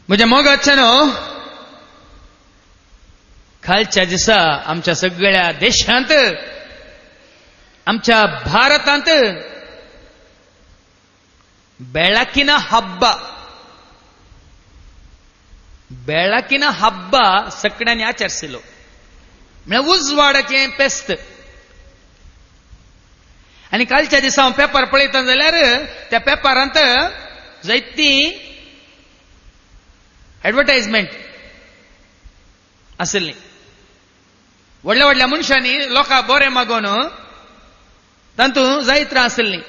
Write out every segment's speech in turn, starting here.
म्हज्या मोगाच्यानो कालच्या दिसा आमच्या सगळ्या देशांत आमच्या भारतांत ಬೆಳಕಿನ ಹಬ್ಬ सगळ्यांनी आचरसिलो म्हणजे उजवाडाचें पेस्त आनी कालच्या दिसा हांव पेपर पळयता जाल्यार त्या पेपरांत जायती एडवर्टायजमेंट आसली व्हडल्या व्हडल्या मनशांनी लोकांक बरें मागोवन तातूंत जायत्रां आसलीं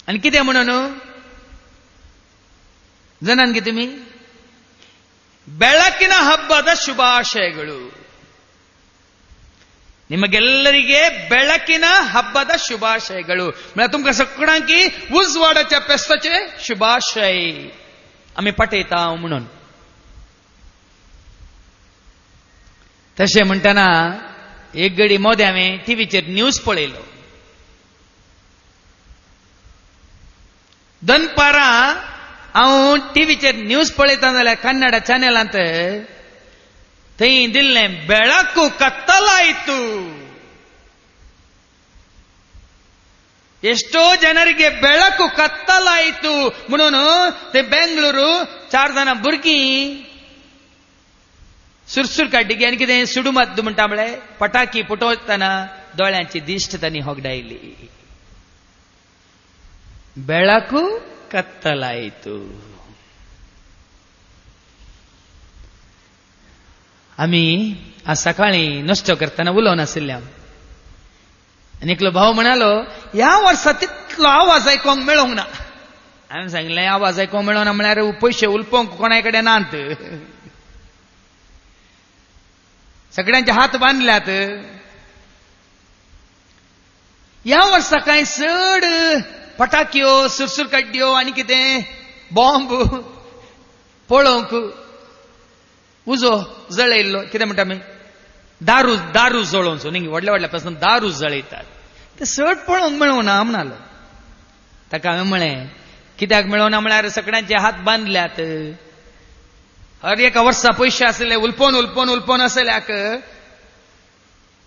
आनी कितें म्हणून जाणान गे तुमी ಬೆಳಕಿನ ಹಬ್ಬದ ಶುಭಾಶಯಗಳು ನಿಮಗೆಲ್ಲರಿಗೆ ಬೆಳಕಿನ ಹಬ್ಬದ ಶುಭಾಶಯಗಳು म्हणजे तुमकां सगळ्यांकी उजवाडाच्या पेस्ताचे शुभाशय आमी पठयता म्हणून तशें म्हणटना एक घडी मोदें हांवें टीव्हीचेर न्यूज पळयलो दनपारां हांव टीव्हीचेर न्यूज पळयता जाल्यार कन्नड चॅनलांत थंय दिल्लें बेळाकू कत्तलायतु ಎಷ್ಟೋ ಜನರಿಗೆ ಬೆಳಕು ಕತ್ತಲಾಯಿತು म्हणून ते बेंगळूरू 4 जाणां भुरगीं सुरसूर काड्डिगे आनी कितें सुडू माद्दू म्हणटा म्हळ्यार पटाकी फुटोवतना दोळ्यांची दिश्ट तांणी होगडायली बेळाकू कत्तलायतु आमी आज सकाळी नाश्तो करतना उलोवन आशिल्ले आनी एकलो भाव म्हणालो ह्या वर्सा तितलो आवाज आयकोंक मेळोंक ना हांवें सांगलें आवाज आयकोंक मेळोना म्हळ्यार पयशे उलोवंक कोणाय कडेन नात सगळ्यांचे हात बांदल्यात ह्या वर्सा कांय चड पटाक्यो सुरसूर काड्ड्यो आनी कितें बॉम्ब पळोवंक उजो जळयल्लो कितें म्हणटा आमी दारू जळोवचो न्ही व्हडल्या व्हडल्या पासून दारू जळयतात ते चड पळोवंक मेळोना म्हणलो ताका हांवें म्हळें कित्याक मेळोना म्हळ्यार सगळ्यांचे हात बांदल्यात हर एका वर्सा पयशे आसले उलपोवन आसल्याक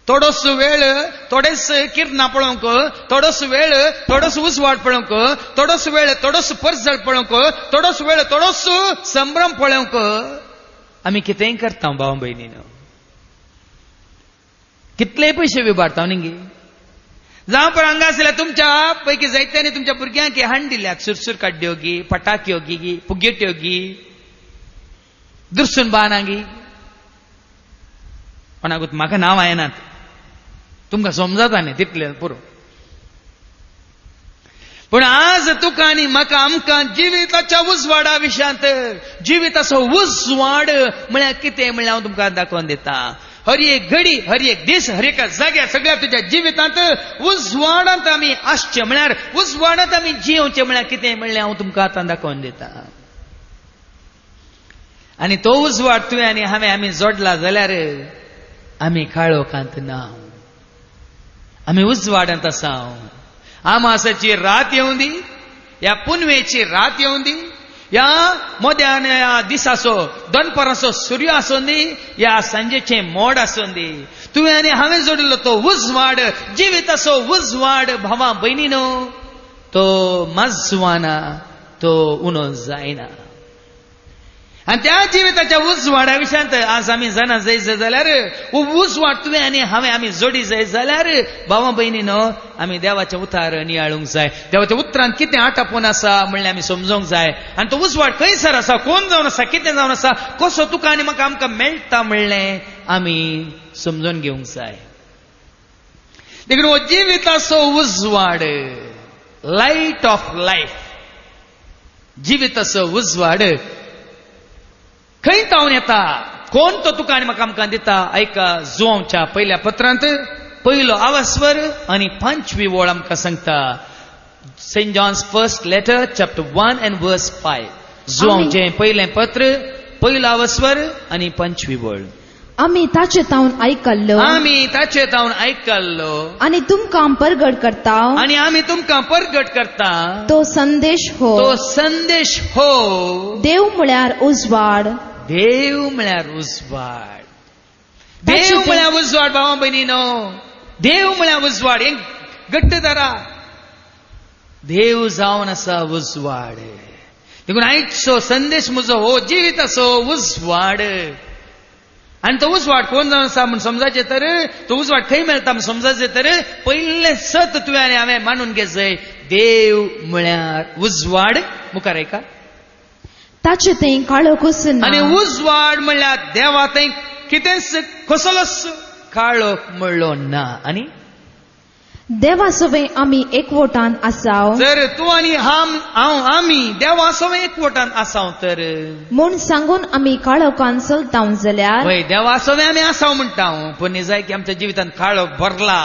थोडोस वेळ थोडेच किरणां पळोवंक थोडोस वेळ थोडोस उजवाड पळोवंक थोडोस वेळ थोडोस परजळ पळोवंक थोडोस वेळ थोडोस संभ्रम पळोवंक आमी कितेंय करता भाव भयणीनो कितलेय पयशे विबाडटा न्ही जावं पण हांगा आसल्यार तुमच्या पैकी जायत्यांनी तुमच्या भुरग्यांक हाण दिल्यात सुरसूर काड्ड्यो गी पटाक्यो गी पुगेट्यो गी दुर्सून बानां गी कोणाकूच म्हाका नांव आयनात तुमकां समजता न्ही तितलें पुरो पूण आज तुका आनी म्हाका आमकां जिविताच्या उजवाडा विशयांत जिविताचो उजवाड म्हळ्यार कितें म्हळ्यार हांव तुमकां दाखोवन दिता हर एक घडी हर एक दीस हर एका जाग्यार सगळ्या तुज्या जिवितांत उजवाडांत आमी आसचें म्हळ्यार उजवाडांत आमी जियोवचें म्हळ्यार कितें म्हळ्यार हांव तुमकां आतां दाखोवन दिता आनी तो उजवाड तुवें आनी हांवें आमी जोडला जाल्यार आमी काळोखांत ना आमी उजवाडांत आसा आमासाची रात येवं दी ह्या पुनवेची रात येवं दी या मोद्यान ह्या दिसाचो दनपाराचो सूर्य आसूं दी या सांजेचें मोड आसूं दी तुवें आनी हांवें जोडिल्लो तो उजवाड जिविताचो उजवाड भावां भयणीनो तो माजवाना तो उणो जायना आनी त्या जिविताच्या उजवाडा विशयांत आज आमी जाणा जाय जाल्यार उजवाड तुवें आनी हांवें आमी जोडी जाय जाल्यार भावां भयणीनो आमी देवाचें उतार नियाळूंक जाय देवाच्या उतरांत कितें आटापून आसा म्हणल्यार आमी समजूंक जाय आनी तो उजवाड खंयसर आसा कोण जावन आसा कितें जावन आसा कसो तुका आनी म्हाका आमकां मेळटा म्हणलें आमी समजून घेवंक जाय देखून हो जिविताचो उजवाड लायट ऑफ लायफ जिविताचो उजवाड खंय तावन येता कोण तो तुका आनी म्हाका आमकां दिता ऐका जुआंवच्या पयल्या पत्रांत पयलो आवास्वर आनी 5वी ओळ आमकां सांगता Saint John's first letter chapter 1 and verse 5 जुआंवचें पयलें पत्र पयलो आवास्वर आनी 5वी ओळ आमी ताचे तावन आयकल्लो आमी ताचे तावन आयकल्लो आनी तुमकां परगट करता आनी आमी तुमकां परगट करता तो संदेश हो तो संदेश हो देव म्हळ्यार उजवाड देव म्हळ्यार उजवाड देव म्हळ्यार उजवाड भावा भयणीनो देव म्हळ्यार उजवाड एक घट्ट धरा देव जावन आसा उजवाड देखून आयचो संदेश म्हजो हो जिविताचो उजवाड आनी तो उजवाड कोण जावन आसा म्हूण समजायचे तर तो उजवाड खंय मेळटा म्हूण समजायचे तर पयले सत तुवें आनी हांवें मानून घे जाय देव म्हळ्यार उजवाड मुखार ऐका ताचे थंय काळोखूच ना आनी उजवाड म्हळ्यार देवा थंय कितेंच कसलोच काळोख म्हणलो ना आनी देवा सोबे आमी एकवटान आसाव जर तूं आनी हांव आमी देवा सोबे एकवटान आसाव तर म्हूण सांगून आमी काळोखान चलताव जाल्यार हय देवा सोबे आमी आसाव म्हणटा पूण हे जाय की आमच्या जिवितांत काळोख भरला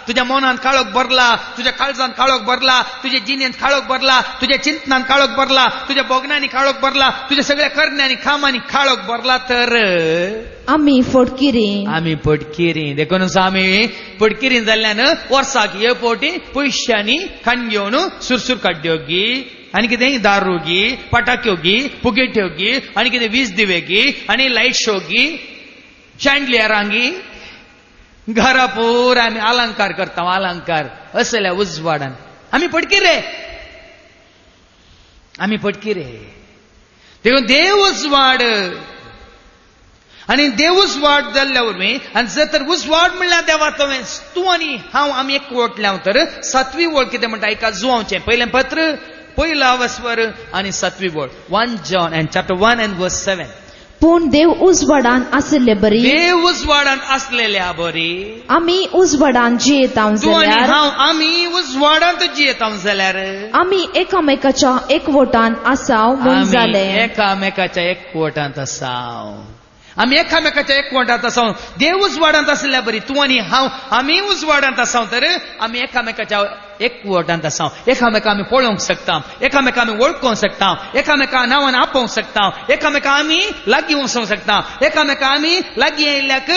तुज्या मनांत काळोख भरला तुज्या काळजांत काळोख भरला तुज्या जिणेंत काळोख भरला तुज्या चिंतनांत काळोख भरला तुज्या बोगनांनी काळोख भरला तुज्या सगळ्या करण्यांनी कामांनी काळोख भरला तर आमी फटकिरी देखून आमी फटकिरी जाल्ल्यान वर्साक हे पोटी पयशांनी खांडग्योन सुरसूर काड्ड्यो गी आनी कितें दारू गी पटाक्यो गी पुगेट्यो गी आनी कितें वीज दिवे गी आनी लायट शो गी शँडलियरां गी घरा पुरा आमी अलंकार करता अलंकार असल्या उजवाडान आमी पटकी रे देखून देव उजवाड आनी देव उजवाड जाल्ल्या वरवीं आनी जर तर उजवाड म्हणल्यार देवाचो तूं आनी हांव आमी एकवटल्या तर सातवी वळ कितें म्हणटा एका जुवांचें पयलें पत्र पयला वस्वर आनी सातवी वळ 1 John and chapter 1 and verse 7 पूण देव उजवाडान आसले बरी देव उजवाडान आसलेल्या बरी आमी उजवाडान जियेताव जाल्यार आमी उजवाडांत जियेताव जाल्यार आमी एकामेकाच्या एकवटान आसाव म्हूण जालें एकामेकाच्या एकवटांत आसाव आमी एकामेकाच्या एकवटांत आसाव देव उजवाडांत आसल्या बरी तूं आनी हांव आमी उजवाडांत आसाव तर आमी एकामेकाच्या एकवटांत आसाव एकामेका आमी पळोवंक शकता एकामेका आमी वळखूंक शकता एकामेका नांवान आपोवंक शकता एकामेका आमी लागीं वचूंक शकता एकामेका आमी लागीं येयल्याक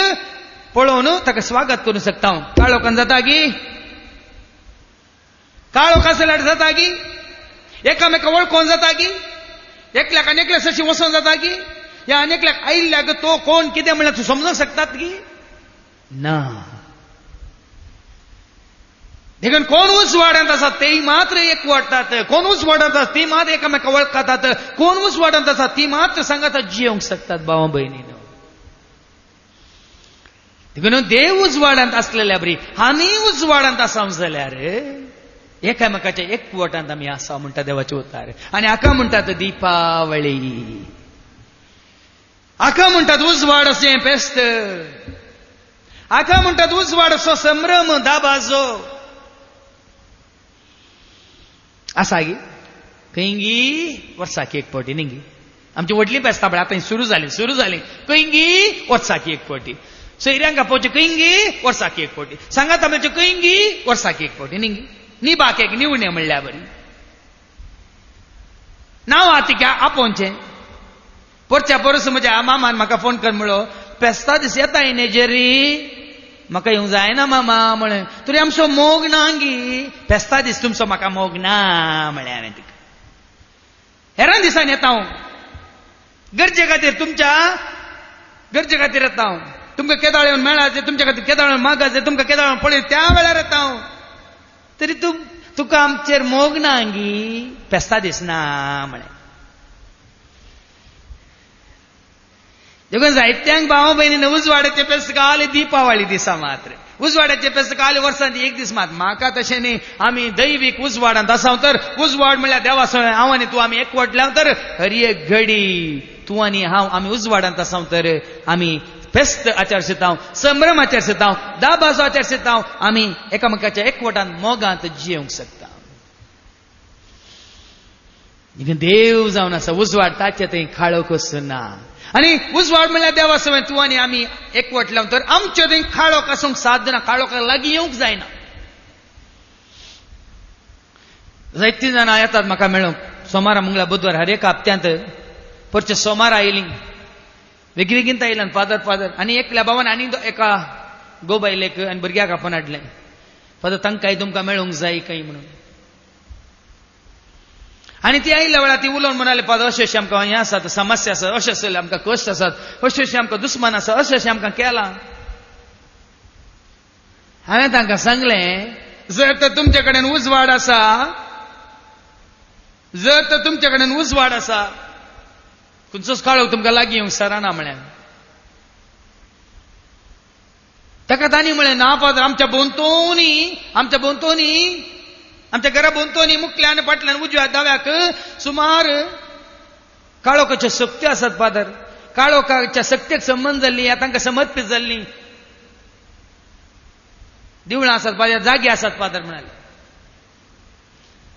पळोवन ताका स्वागत करूंक शकता काळोखान जाता गी काळोख आसल्यार जाता गी एकामेका वळखोवन जाता गी एकल्याक आनी एकल्या सशी वचोंक जाता गी या अनेकल्याक आयिल्ल्याक तो कोण कितें म्हणल्यार तूं समजूंक शकतात गी ना देखून कोण उजवाडांत आसात तेय मात्र एकवटात कोण उजवाडांत आसात ती मात्र एकामेका वळखतात कोण उजवाडांत आसात ती मात्र सांगातात जियोंक शकतात भावा भयणीनो देखून देव उजवाडांत आसलेल्या बरी आमी उजवाडांत आसाव जाल्यार एकामेकाच्या एकवटांत आमी आसाव म्हणटा देवाचे उतार आनी हाका म्हणटात दिपावळी हाका म्हणटात उजवाड अशें फेस्त हाका म्हणटात उजवाड असो संभ्रम दाबाजो आसा गी खंय गी वर्साक एक फावटी न्ही गी आमची व्हडली फेस्तां पळय आतां सुरू जाली खंय गी वर्साक एक फावटी सोयऱ्यांक आपोवचें खंय गी वर्साक एक फावटी सांगात आमचे खंय गी वर्साक एक फावटी न्ही गी न्ही बाकेक निवणें म्हणल्यार बरी नांव हातीक आपोवचें परच्या परस म्हज्या मामान म्हाका फोन कर म्हणलो फेस्ता दीस येताय न्ही जेरी म्हाका येवंक जायना मामा म्हळें तरी आमचो मोग ना गी फेस्ता दीस तुमचो म्हाका मोग ना म्हळें हांवें तिका हेरां दिसांनी येता हांव गरजे खातीर तुमच्या गरजे खातीर येता हांव तुमकां केदाळ येवन मेळा जे तुमच्या खातीर केदाळ मागा जे तुमकां केदाळ पळय त्या वेळार येता हांव तरी तुका आमचेर मोग ना गी फेस्ता दीस ना म्हळें देखून जायत्यांक भावा भयणीन उजवाडाचे फेस्त गावले दिपावळी दिसा मात्र उजवाडाचे फेस्त गावले वर्सांत एक दीस मात म्हाका तशें न्ही आमी दैवीक उजवाडांत आसाव तर उजवाड म्हणल्यार देवा हांव आनी तूं आमी एकवटल्या तर हर एक घडी तूं आनी हांव आमी उजवाडांत आसाव तर आमी फेस्त आचारसतांव संभ्रम आचारसतांव दाबाजो आचारसतांव आमी एकामेकाच्या एकवटान मोगांत जियोंक शकता देव जावन आसा उजवाड ताचे थंय काळोख ना आनी उजवाड म्हणल्यार देवा सवय तूं आनी आमी एकवटल्या तर आमचे थंय काळोख आसूंक साध्य ना काळोखाक लागीं येवंक जायना जायतीं जाणां येतात म्हाका मेळूंक सोमारा मंगळार बुधवार हर एक हप्त्यांत परचे सोमार आयलीं वेगवेगळींता येयला फादर फादर आनी एकल्या भावान आनी एका गोबायलेक आनी भुरग्याक आपण हाडलें फादर तांकांय तुमकां मेळूंक जाय काय म्हणून आनी ती आयिल्ल्या वेळार ती उलोवन म्हणाले फादर अशें अशें आमकां हें आसात समस्या आसात अशें अशें आमकां कश्ट आसात अशें अशें आमकां दुस्मान आसा अशें अशें आमकां केलां हांवें तांकां सांगलें जर तर तुमचे कडेन उजवाड आसा जर तर तुमचे कडेन उजवाड आसा खंयचोच काळोख तुमकां लागीं येवंक सराना म्हळें ताका तांणी म्हळें ना फादर आमच्या भोंवतणी आमच्या घरा भोंवतणी मुखल्यान फाटल्यान उजव्या दाव्याक सुमार काळोखाच्यो शक्ती आसात फादर काळोखाच्या शक्तीक संबंध जाल्ली तांकां समर्पीत जाल्ली देवळां आसात फादर जागे आसात फादर म्हणाले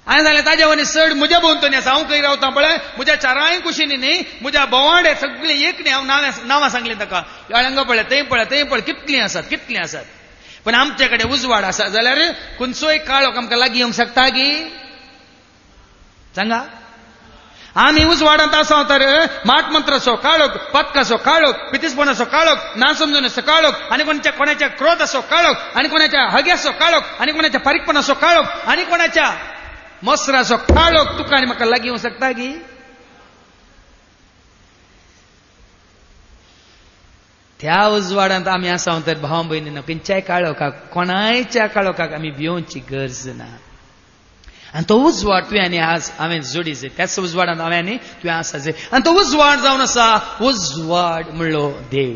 हांवें जालें ताजे वनी चड म्हज्या भोंवतणी आसा हांव खंय रावतां पळय म्हज्या चारांय कुशींनी न्ही म्हज्या भोवांडे सगळीं एक न्ही हांव नांवां सांगलीं ताका हांगा पळय थंय पळय कितलीं आसात पण आमचे कडेन उजवाड आसा जाल्यार खंयचोय काळोख आमकां लागीं येवंक शकता गी सांगा आमी उजवाडांत आसा तर माटमंत्राचो काळोख पथकाचो काळोख पितीसपणाचो काळोख ना समजुनाचो काळोख आनी कोणाच्या क्रोधाचो काळोख आनी कोणाच्या हग्याचो काळोख आनी कोणाच्या फारीकपणाचो काळोख आनी कोणाच्या मसराचो काळोख तुका आनी म्हाका लागीं येवंक शकता गी त्या उजवाडांत आमी आसा तर भाव भयणीन खंयच्याय काळोखाक कोणायच्या काळोखाक आमी भिवची गरज ना आनी तो उजवाड तुवें आनी आज हांवें जोडी जाय त्याच उजवाडांत हांवें आनी तुवें आसा जाय आनी तो उजवाड जावन आसा उजवाड म्हणलो देव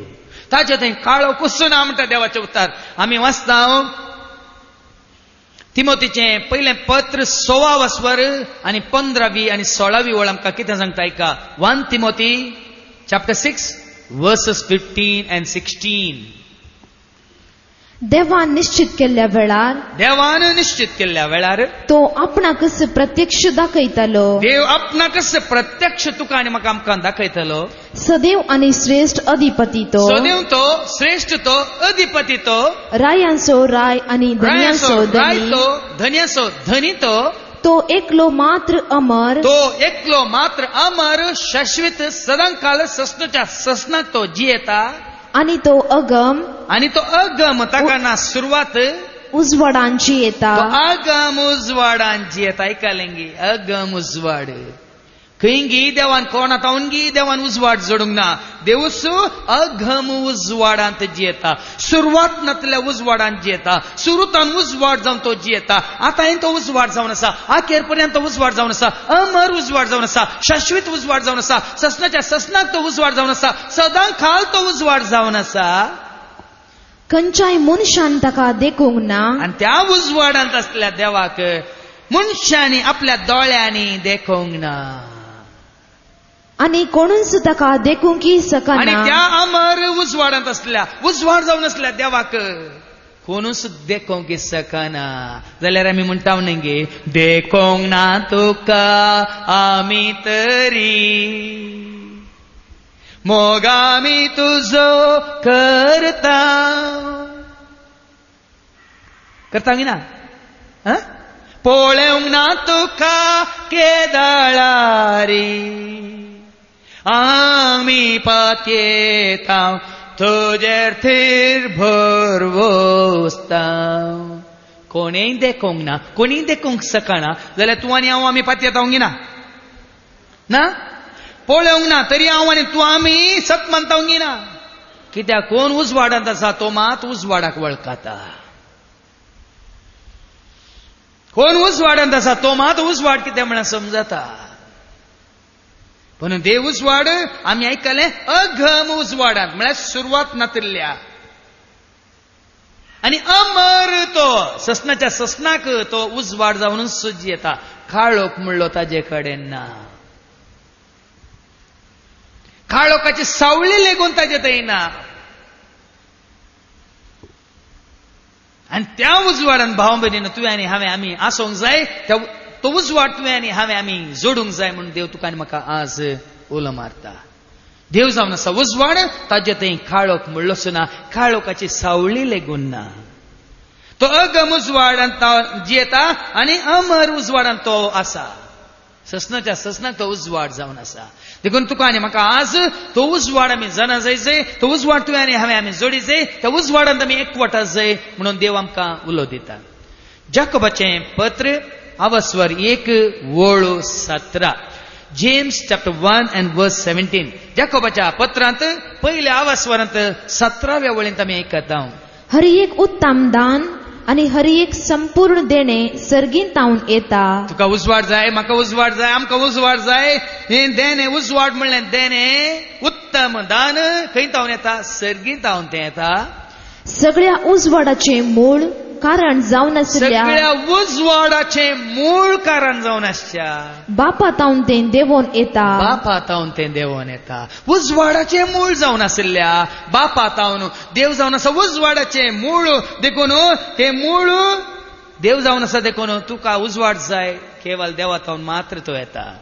ताचे थंय काळोख कसो ना म्हणटा देवाचें उतर आमी वाचता तिमोथीचें पयलें पत्र 16 वस्वर आनी 15वी आनी 16वी वळ आमकां कितें सांगता आयका 1 तिमोथी chapter 6 verses 15 and 16 देवान निश्चित केल्ल्या वेळार तो आपणाकच प्रत्यक्ष दाखयतलो देव आपणाकच प्रत्यक्ष तुका आनी म्हाका आमकां दाखयतलो सदैव आनी श्रेष्ठ अधिपती तो सदैव तो श्रेष्ठ तो अधिपती तो रायांचो राय आनी धन्यांचो धनी तो एकलो मात्र अमर शाश्वत सदांकाल ससनाच्या ससनाक तो जियेता आनी तो अगम ताका ना सुरवात उजवाडांची येता अगम उजवाडांची येता आयकलेंगी अगम उजवाड खंयगी देवान कोण आतां उनगी देवान उजवाड जोडूंक ना देवूच अगम उजवाडांत जियेता सुरवात नातल्या उजवाडांत जियेता सुरूतान उजवाड जावन तो जियेता आतां तो उजवाड जावन आसा आखेर पर्यंत उजवाड जावन आसा अमर उजवाड जावन आसा शाश्वत उजवाड जावन आसा ससनाच्या ससनाक तो उजवाड जावन आसा सदां खाल तो उजवाड जावन आसा खंयच्याय मनशान ताका देखूंक ना आनी त्या उजवाडांत आसल्या देवाक मनशांनी आपल्या दोळ्यांनी देखूंक ना आनी कोणूच ताका देखूंकी सकना आनी त्या अमर उजवाडांत आसल्या उजवाड जावन आसल्या देवाक कोणूच देखूंक सकना जाल्यार आमी म्हणटा न्ही देखूंक ना तुका आमी तरी मोग आमी तुजो करता गी ना पळोवंक ना तुका केदाळारी आमी पातयेता तुजेर थीर भरवोसता कोणेय देखूंक ना कोणीय देखूंक सकना जाल्यार तूं आनी हांव आमी पातयेतांक ना पळोवंक ना तरी हांव आनी तूं आमी सत मानतांक ना कित्याक कोण उजवाडांत आसा तो मात उजवाडाक वळखता कोण उजवाडांत आसा तो मात उजवाड कितें म्हण समजता पण देव उजवाड आमी आयकलें अघम उजवाडांत म्हळ्यार सुरवात नातिल्ल्या आनी अमर तो ससनाच्या ससनाक तो उजवाड जावन सुजी येता काळोख म्हणलो ताजे कडेन ना काळोखाची सावळी लेगून ताजे थंय ना आनी त्या उजवाडान भाव भयणीन तुवें आनी हांवें आमी आसूंक जाय तो उजवाड तुवें आनी हांवें आमी जोडूंक जाय म्हणून देव तुका आनी म्हाका आज उलो मारता देव जावन आसा उजवाड ताजे थंय काळोख म्हणलोच ना काळोखाची सावळी लेगून ना तो अगम उजवाडांत जियेता आनी अमर उजवाडांत तो आसा ससनाच्या ससनाक तो उजवाड जावन आसा. देखून तुका आनी म्हाका आज तो उजवाड आमी जाणा जायचे, तो उजवाड तुवें आनी हांवें आमी जोडीचे, त्या उजवाडांत आमी एकवटा जाय म्हणून देव आमकां उलो दिता. जाकोबाचें पत्र आवस्वर 1:17. James chapter 1:17. जाकोबाच्या पत्रांत पयल्या आवस्वरांत 17व्या वळींत आमी आयकता. हरी एक उत्तम दान आणि हरी एक संपूर्ण देणे सर्गीन तावन येता. तुका उजवाड जाय, म्हाका उजवाड जाय, आमकां उजवाड जाय. हें देणे उजवाड म्हणलें देणे उत्तम दान खंय तावन येता? सर्गीन तावन तें येता. सगळ्या उजवाडाचे मूळ कारण जावन आसल्या सगळ्या उजवाडाचें मूळ कारण जावन आसच्या बापा तावन तें देवोन येता. बापा तावन तें देवोन येता. उजवाडाचें मूळ जावन आसल्या बापा तावन देव जावन आसा. उजवाडाचें मूळ देखून तें मूळ देव जावन आसा. देखून तुका उजवाड जाय केवळ देवा तावन मात्र तो येता.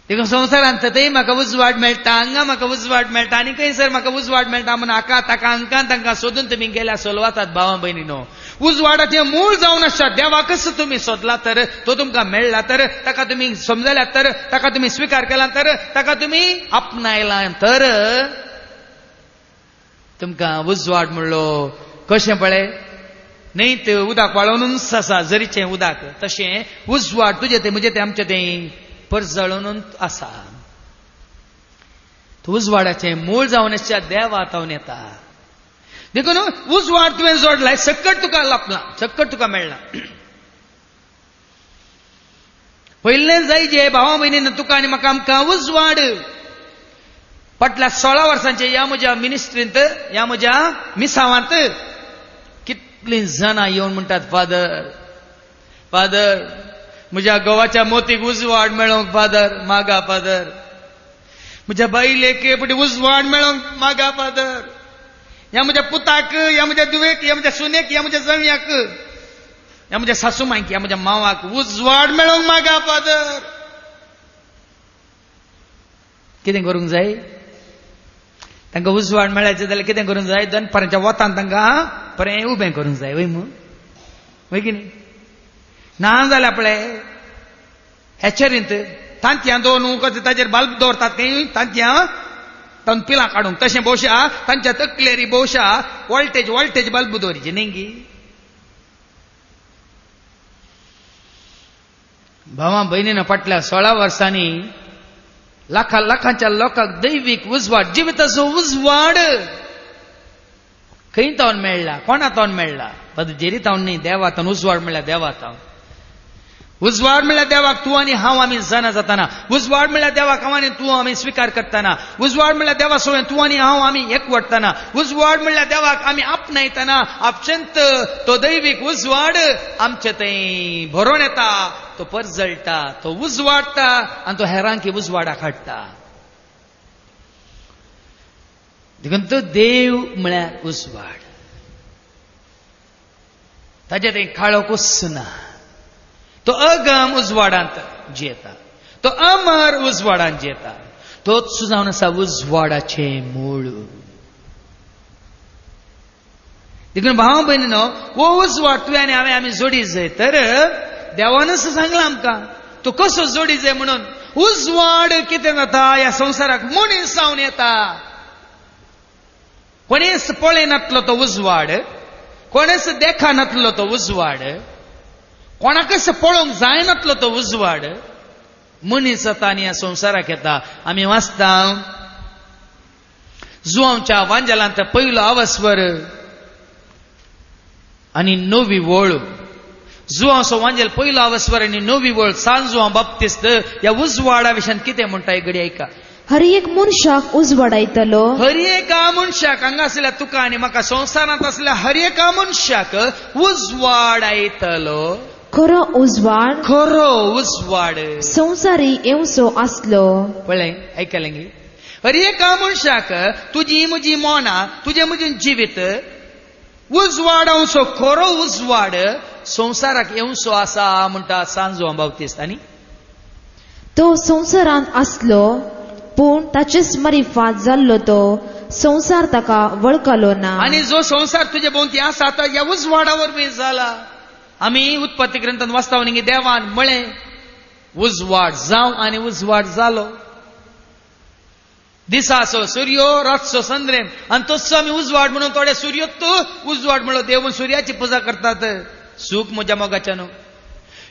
देखून संवसारांत थंय म्हाका उजवाड मेळटा, हांगा म्हाका उजवाड मेळटा आनी खंयसर म्हाका उजवाड मेळटा म्हणून हाका ताका हांकां तांकां सोदून तुमी गेल्या सोलवातात भावां भयणीनो. उजवाडाचें मूळ जावन आसता. देवाकच तुमी सोदला तर तो तुमकां मेळ्ळा तर, ताका तुमी समजल्यात तर, ताका तुमी स्विकार केला तर, ताका तुमी आपणायला तर तुमकां उजवाड म्हणलो कशें पळय न्हय तें उदक वाळोवन आसा झरीचें उदक तशें उजवाड तुजें तें म्हजें तें आमचें तें परजळून आसा. उजवाडाचें मूळ जावन आसच्या देवा तावन येता. देखून उजवाड तुवें जोडलाय सकट तुका लापला, सकट तुका मेळना. पयलें जाय जे भावां भयणीन तुका आनी म्हाका आमकां उजवाड. फाटल्या 16 वर्सांचे ह्या म्हज्या मिनिस्ट्रींत ह्या म्हज्या मिसावांत कितलीं जाणां येवन म्हणटात फादर फादर म्हज्या घोवाच्या मोतीक उजवाड मेळोंक फादर मागा फादर. म्हज्या बायलेक पटी उजवाड मेळोंक मागा फादर. ह्या म्हज्या पुताक, ह्या म्हज्या दुवेक, ह्या म्हज्या सुनेक, ह्या म्हज्या जणयाक, ह्या म्हज्या सासूमांक, ह्या म्हज्या मांवाक उजवाड मेळोंक मागा फादर. कितें करूंक जाय? तांकां उजवाड मेळायचें जाल्यार कितें करूंक जाय? दनपाराच्या वतान तांकां बरें उबें करूंक जाय. वय मू वय की न्ही? ना जाल्यार पळय हेचेरींत तांतयां दवरून ताचेर बल्ब दवरतात खंय तांतयां तातूंत पिलां काडूंक तशें भोवशा तांच्या तकलेरी भोवशा वॉल्टेज बल्ब दवरीचे न्ही गी. भावां भयणीन फाटल्या 16 वर्सांनी लाखांच्या लोकांक दैवीक उजवाड जिविताचो उजवाड खंय तावन मेळ्ळा? कोणा तावन मेळ्ळा? पदजेरी तावन न्ही, देवा तावन उजवाड म्हणल्यार देवा तावन. उजवाड म्हणल्यार देवाक तूं आनी हांव आमी जाणा जाताना. उजवाड म्हणल्यार देवाक हांव आनी तूं आमी स्विकार करतना. उजवाड म्हणल्यार देवा सोबत तूं आनी हांव आमी एकवटतना. उजवाड म्हणल्यार देवाक आमी आपणायतना. आपशेंत तो दैवीक उजवाड आमचे थंय भरोवन येता, तो परजळटा, तो उजवाडटा आनी तो हेरांकी उजवाडाक हाडटा. देखून तो देव म्हळ्यार उजवाड. ताचे थंय काळो कुस्स ना. तो अगम उजवाडांत जियेता. तो अमर उजवाडांत जियेता. तोच जावन आसा उजवाडाचें मूळ. देखून भावां भयणीनो वो उजवाड तुवें आनी हांवें आमी जोडी जाय तर देवानच सांगलां आमकां तो कसो जोडी जाय म्हणून. उजवाड कितें जाता ह्या संवसाराक मनीस जावन येता. कोणीच पळयनातलो तो उजवाड, कोणीच देखानातलो तो उजवाड, कोणाकच पळोवंक जायनातलो तो उजवाड मनीस जाता आनी ह्या संवसाराक येता. आमी वाचता जुआंवच्या वांजेलांत पयलो आवस्वर आनी 9वी वळ. जुआंवचो वांजेल पयलो आवस्वर आनी 9वी वळ सान जुआंव बाप्तिस्त ह्या उजवाडा विशयान कितें म्हणटा एक घडी आयका. हर एक मनशाक उजवाडायतलो. हर एका मनशाक हांगा आसल्या तुका आनी म्हाका संवसारांत आसल्या हर एका मनशाक उजवाड आयतलो. खरो उजवाड, खरो उजवाड संवसारी येवसो आसलो. पळय आयकलें गे. हर एका मनशाक तुजी म्हजी मोना, तुजें म्हजें जिवीत उजवाडावचो खरो उजवाड संवसाराक येवसो आसा म्हणटा सान जुआंव बाप्तिस्त. आनी तो संवसारांत आसलो पूण ताचेच मरिफात जाल्लो तो संवसार ताका वळखलो ना. आनी जो संवसार तुजे भोवती आसा तो ह्या उजवाडा वरवीं जाला. आमी उत्पत्ती ग्रंथांत वाचता न्ही देवान म्हळें उजवाड जाव आनी उजवाड जालो. दिसाचो सूर्यो रातचो चंद्रेम आनी तसो आमी उजवाड म्हणून थोडे सूर्योत्तो उजवाड म्हणलो देव सूर्याची पुजा करतात. सूख म्हज्या मोगाच्या न्हू.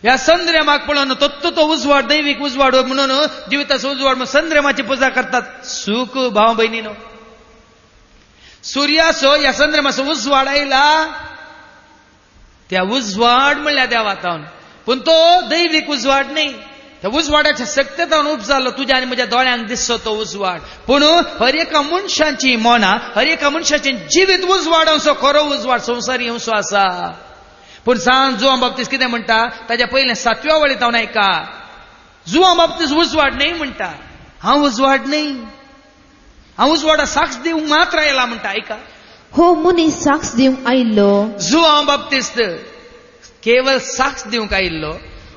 ह्या चंद्रेमाक पळोवन तो उजवाड दैवीक उजवाड म्हणून जिविताचो उजवाड म्हणून चंद्रेमाची पुजा करतात. सूख भाव भयणीनो. सूर्याचो ह्या चंद्रेमाचो उजवाड आयला त्या उजवाड म्हणल्या देवातावन. पूण तो दैवीक उजवाड न्ही. त्या उजवाडाच्या सत्यतावन उप जाल्लो तुज्या आनी म्हज्या दोळ्यांक दिसचो तो उजवाड. पूण हर एका मनशाची मनां हर एका मनशाचे जिवीत उजवाड असो खरो उजवाड संवसारी असो आसा. पूण सांग जुआन बाप्तीस कितें म्हणटा ताच्या पयलें 7व्या वळीत हांव आयका. जुआन बाप्तीस उजवाड न्ही म्हणटा. हांव उजवाड न्ही. हांव उजवाडा साक्ष दिवंक मात्र आयला म्हणटा. आयका. हो मनीस साक्ष दिवंक आयिल्लो. जुआन बाप्तीस्त केवळ साक्ष दिवंक आयिल्लो.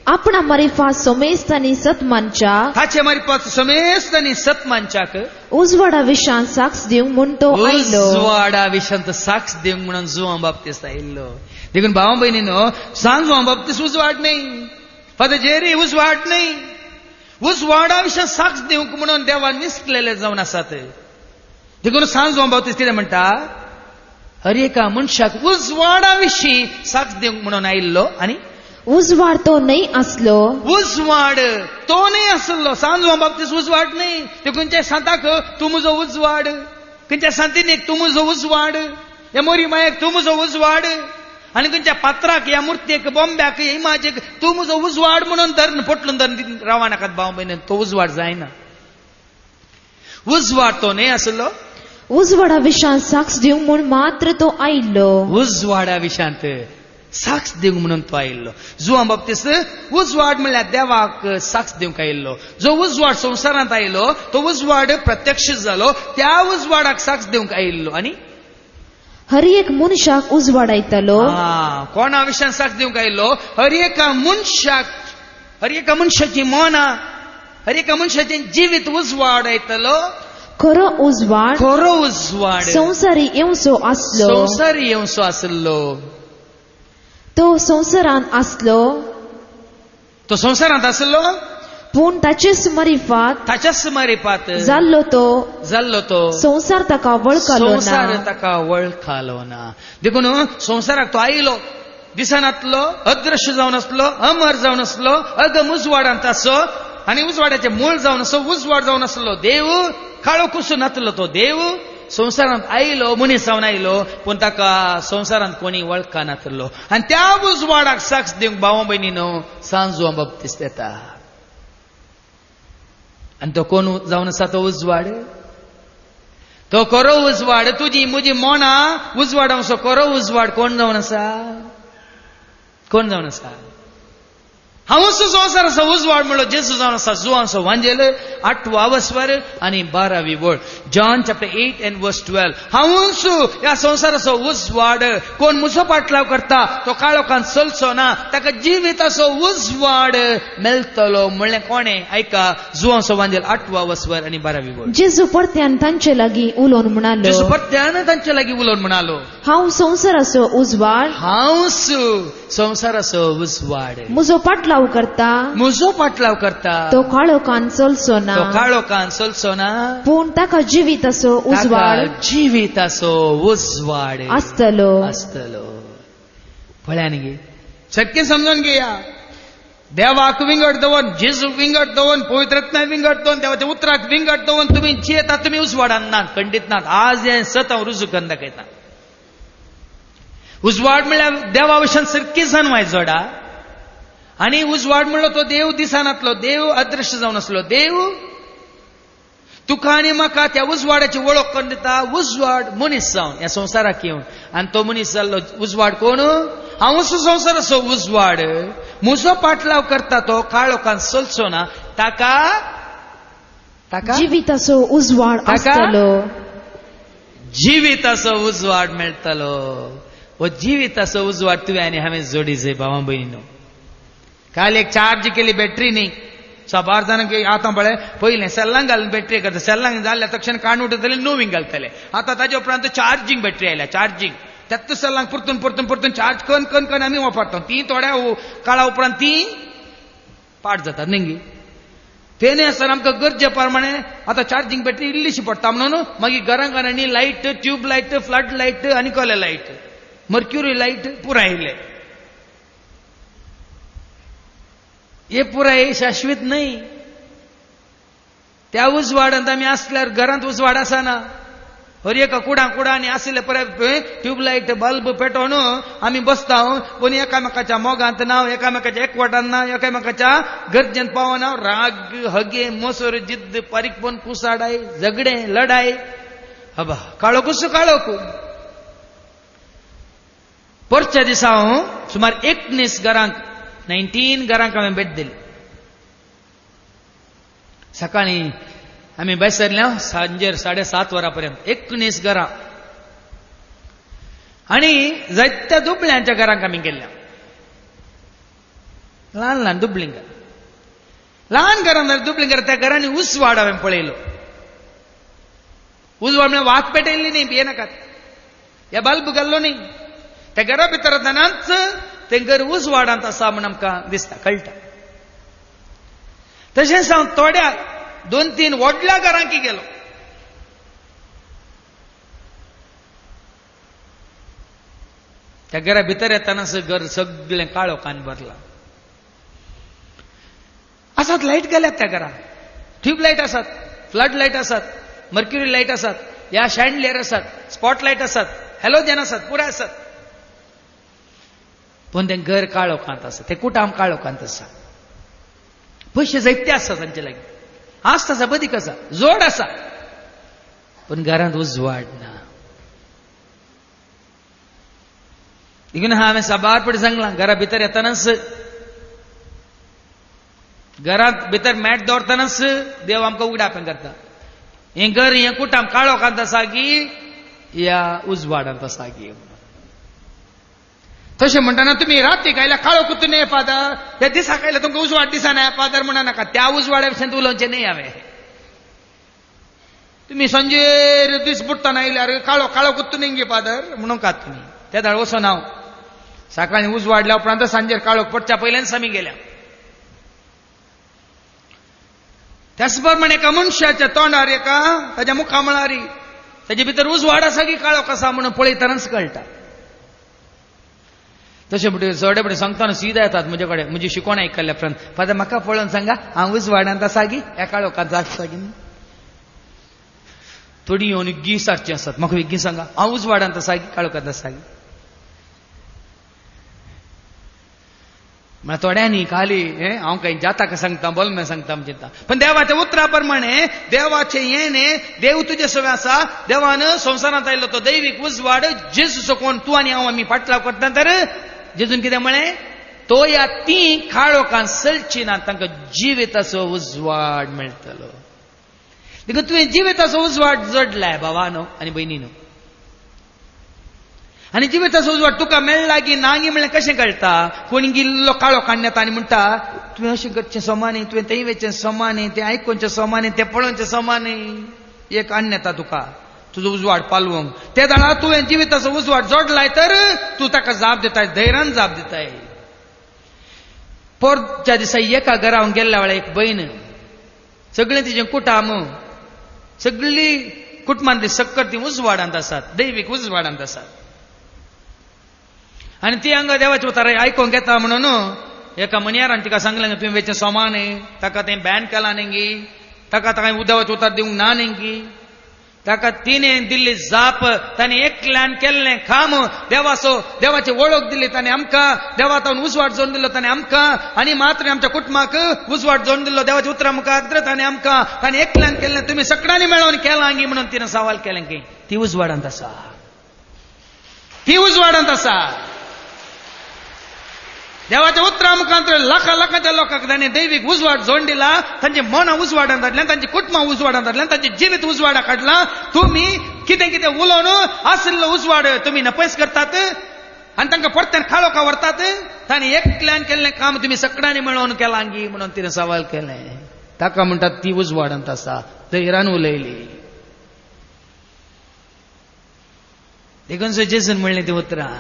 आपणा मारिफा सोमेस्तानी सतमानच्या ताचे मारिफा सोमेस्तानी सतमानच्याक उजवाडा विशान साक्ष दिवंक म्हूण तो आयिल्लो. उजवाडा विशांत साक्ष दिवंक म्हणून जुआन बाप्तीस्त आयिल्लो. देखून भावा भयणीनो सांग जुआन बाप्तीस उजवाड न्ही. फादर जेरी उजवाड न्ही. उजवाडा विशयी साक्ष दिवंक म्हणून देवान निसकलेले जावन आसात. देखून सांग जुआन बाप्तीस कितें म्हणटा हर एका मनशाक उजवाडा विशीं साक्ष दिवंक म्हणून आयिल्लो. आनी उजवाड तो नाही असलो. उजवाड तो नाही आसलो. सांग जुआन बाप्तीस उजवाड न्ही. ते खंयच्या सांताक तूं म्हजो उजवाड. खंयच्या सांतिनीक तूं म्हजो उजवाड. ह्या मोरी मायेक तूं म्हजो उजवाड. आनी खंयच्या पात्राक ह्या मुर्तेक बोंब्याक ह्या इमाजेक तूं म्हजो उजवाड म्हणून धरून पोटलून धरून रावा नाकात भाव भयण. तो उजवाड जायना. उजवाड तो न्ही आसलो. उजवाडा विशांत साक्ष दिवंक म्हूण मात्र तो आयिल्लो. उजवाडा विशांत साक्ष दिवंक म्हणून तो आयिल्लो. जुआन बाप्तीस उजवाड म्हणल्यार देवाक साक्ष दिवंक आयिल्लो. जो उजवाड संवसारांत आयिल्लो तो उजवाड प्रत्यक्ष जालो. त्या उजवाडाक साक्ष दिवंक आयिल्लो. आनी हर एक मनशाक उजवाड आयतलो. कोणा विशयान साक्ष दिवंक आयिल्लो हर एका मनशाक हर एका मनशाची मनां हर एका मनशाचें जिवीत उजवाड आयतलो. खरो उजवाड खरो उजवाड संवसारी येवसो आसलो. संवसारी येवसो आसलो. तो संवसारांत आसलो. तो संवसारांत आसलो पूण ताचेच मारिफात जाल्लो तो संवसार ताका वळखलो ना. संवसार ताका वळखलो ना. देखून संवसाराक तो आयलो दिसनातलो अदृश्य जावन आसलो अमर जावन आसलो अगम उजवाडांत आसो आनी उजवाडाचे मूळ जावन असो उजवाड जावन आसलो. देव काळो कुसून नातलो. तो देव संवसारांत आयलो मनीस जावन आयलो पूण ताका संवसारांत कोणी वळखा नातलो. आनी त्या उजवाडाक साक्ष दिवंक भावा भयणीनो सांग जुआन बाप्तीस येता. आनी तो कोण जावन आसा तो उजवाड. तो खरो उजवाड. तुजी म्हजी मनां उजवाडांचो खरो उजवाड कोण जावन आसा. कोण जावन आसा. हांवूच संवसार आसा उजवाड म्हणलो जेजू जावन आसा. जुआनचो वांजेल 8वा वस्वर आनी 12वी वळ. John chapter 8 and verse 12. हांवूच ह्या संवसाराचो उजवाड. कोण म्हजो पाटलाव करता तो काळोखांत चलचो ना. ताका जिविताचो उजवाड मेळटलो म्हणलें कोणें. आयका जुआनचो वांजेल 8वा वस्वर आनी 12वी वळ. जेजू परत्यान तांचे लागीं उलोवन म्हणालो. जेजू परत्यान तांचे लागीं उलोवन म्हणालो हांव संवसाराचो उजवाड. हांवच संवसाराचो उजवाड. म्हजो पाटलाव करता. म्हजो पाटलाव करता तो काळोखांत चलचो ना. तो काळोखांत चलचो ना. पूण ताका जिविताचो उजवाड जिविताचो उजवाड आसतलो. पळयान गे शक्य समजून घेया. देवाक विंगड दवन जेजू विंगड दवन पवित्रत्नाय विंगड दवन देवाच्या उतराक विंगड दवन तुम्ही जियेता तुम्ही उजवाडान नात खंडीत नात. आज हे सत हांव रुजू करून दाखयता. उजवाड म्हणल्यार देवा विशयान सारकी जाणवाय जोडा. आनी उजवाड म्हणलो तो देव दिसानातलो. देव अदृश्य जावन आसलो. देव तुका आनी म्हाका त्या उजवाडाची वळख करून दिता. उजवाड मनीस जावन ह्या संवसाराक येवन. आनी तो मनीस जाल्लो उजवाड कोण. हांवूच संवसाराचो उजवाड. म्हजो पाटलाव करता तो काळोखांत चलचो ना. ताका जिविताचो उजवाड आसतलो. जिविताचो उजवाड मेळटलो. हो जिविताचो उजवाड तुवें आनी हांवें जोडी जाय भावा भयणीनो. काल एक चार्ज केली बॅटरी न्ही. 6 जाणांक आतां पळय पयलें सेल्लांक घालून बॅटरी करता. सेल्लांक जाल्ल्या तक्षण काडून उडयतले नवीन घालतले. आतां ताजे उपरांत चार्जिंग बॅटरी आयल्या. चार्जिंग त्यात सेल्लांक परतून चार्ज करून आमी वापरता. ती थोड्या काळा उपरांत ती पाठ जातात नेंगी तेने असताना आमकां गरजे प्रमाणे आता चार्जिंग बॅटरी इल्लीशी पडटा म्हणून मागीर घरां घरांनी light tube light flood light आनी कसले लायट मर्क्युरी लायट पुराय आयले हे पुराय शाश्वत नाही त्या उजवाडांत आमी आसल्यार घरांत उजवाड आसना हर एका कुडांनी आशिल्ले पळय ट्यूबलायट बल्ब पेटोवन आमी बसता पूण एकामेकाच्या मोगांत ना एकामेकाच्या एकवटान ना एकामेकाच्या गरजेन पावना राग हगे मोसोर जिद्द पारीकपण कुसाडाय झगडे लढाय हबा काळोकूच काळोक परच्या दिसा सुमार 19 घरांक 19 घरांक हांवें भेट दिली सकाळी आम्ही बेसरल्या सांजेर 7:30 वरांपर्यंत 19 घरां आणि जायत्या दुबळ्यांच्या घरांक आमी गेल्ल्या ल्हान ल्हान दुबळीं ल्हान घरां दुबळीं घरां त्या घरांनी उजवाड हांवें पळयलो उजवाड म्हळ्यार वात पेटयल्ली न्ही भिये नाकात हे बल्ब घाल्लो न्ही त्या घरा भितर येतानाच तें घर उजवाडांत आसा म्हण आमकां दिसता कळटा तशेंच हांव थोड्या 2-3 व्हडल्या घरांकी गेलो त्या घरा भितर येतानाच घर सगळें काळोखान भरला आसात लायट गेल्यात त्या घरांत ट्यूब लायट आसात फ्लड लायट आसात मर्क्युरी लायट आसात या शँडलियर आसात स्पॉट लायट आसात हॅलोजन आसात पुराय आसात पण तें घर काळोखांत आसा तें कुटाम काळोखांत आसा पयशे जायते आसा तांचे लागीं आस्त आसा बदीक आसा जोड आसा पण घरांत उजवाड ना देखून हांवें साबारपणी सांगलां घरा भितर येतानाच घरांत भितर मॅट दवरतानाच देव आमकां उगडापें करता हें घर हें कुटाम काळोखांत आसा की या उजवाडांत आसा की तशें म्हणटाना तुमी रातीक आयल्या काळो कुतून ये फादर त्या दिसाक आयल्या तुमकां उजवाड दिसना फादर म्हणा नाका त्या उजवाड्या विशयी उलोवचें न्ही हांवें तुमी संजेर दीस बुडटाना आयल्यार काळो काळो कुतून गे फादर म्हणून कात तुमी त्या दाळ वचोन हांव सकाळीं उजवाडल्या उपरांत सांजेर काळोख पडच्या पयल्याच आमी गेल्या त्याच प्रमाणे एका मनशाच्या तोंडार एका ताच्या मुखा म्हळ्यार ताचे भितर उजवाड आसा की काळोख आसा म्हणून पळयतानाच कळटा तशें म्हणटकीर चडे बडे सांगतना सीदा येतात म्हजे कडेन म्हजी शिकवण आयकल्ल्या उपरांत फादर म्हाका पळोवन सांगा हांव उजवाडांत आसा गी ह्या काळोखांत आसा गी थोडी येवन गी सारची आसात म्हाका गी सांगा हांव उजवाडांत आसा गी काळोखांत आसा गी म्हळ्यार थोड्यांनी खाली हांव काही जाताक सांगता बोलमें सांगता चिंता पण देवाच्या उतरा प्रमाणे देवाचे येणे देव तुजे सगळें आसा देवान संवसारांत आयिल्लो तो दैवीक उजवाड जेजू सकून तूं आनी हांव आमी फाटलाव करता तर जेजून कितें म्हळें तो या ती काळोखांत चलची ना तांकां जिविताचो उजवाड मेळटलो देखून तुवें जिविताचो उजवाड जोडलाय भावानो आनी भयणीनो आनी जिविताचो उजवाड तुका मेळ्ळा की नागी म्हळ्यार कशें कळटा कोणी गिल्लो काळोखान येता आनी म्हणटा तुवें अशें करचें सोमानी तुवें थंय वचचें सोमानी तें आयकुचें सोमानी तें पळोवचें सोमानी एक अन्न येता तुका तुजो उजवाड पालवंक त्या दाळा तुवें जिविताचो उजवाड जोडलाय तर तूं ताका जाप दिताय धैर्यान जाप दिताय पोरच्या दिसा एका घरांत गेल्ल्या वेळार एक भयण सगळें तिचें कुटाम सगळी कुटुंबांतली सक्कर ती उजवाडांत आसात दैवीक उजवाडांत आसात आनी ती हांगा देवाचे उतार आयकोंक येता म्हणून एका मनियारान तिका सांगलें तुवें वेचें सोमा न्ही ताका तें बॅन केलां न्ही ताका ताका देवाचें उतार दिवंक ना न्ही ताका तिणें दिल्ली जाप ताणें एकल्यान केल्लें काम देवाची वळख दिली ताणें आमकां देवा तावन उजवाड जोडून दिलो ताणें आमकां आनी मात्र आमच्या कुटुंबाक उजवाड जोडून दिलो देवाच्या उतरा मुखार ताणें आमकां ताणें एकल्यान केल्लें तुमी सगळ्यांनी मेळोन केलां गी म्हणून तिणें सवाल केलें की ती उजवाडांत आसा ती उजवाडांत आसा देवाच्या उतरा मुखांतर लाखाच्या लोकांक ताणें दैवीक उजवाड जोडून दिला तांची मनां उजवाडांत हाडल्यान तांची कुटुंबां उजवाडांत हाडल्यान तांचें जिवीत उजवाडाक हाडलां तुमी कितें कितें उलोवन आशिल्लो उजवाड तुमी नपयस करतात आनी तांकां परतें काळोखा व्हरतात ताणें एकल्यान केल्लें काम तुमी सगळ्यांनी मेळोन केलां गी म्हणून तिणें सवाल केलें ताका म्हणटात ती उजवाडांत आसा धैर्यान उलयली देखून जेजून म्हणलें तें उतरां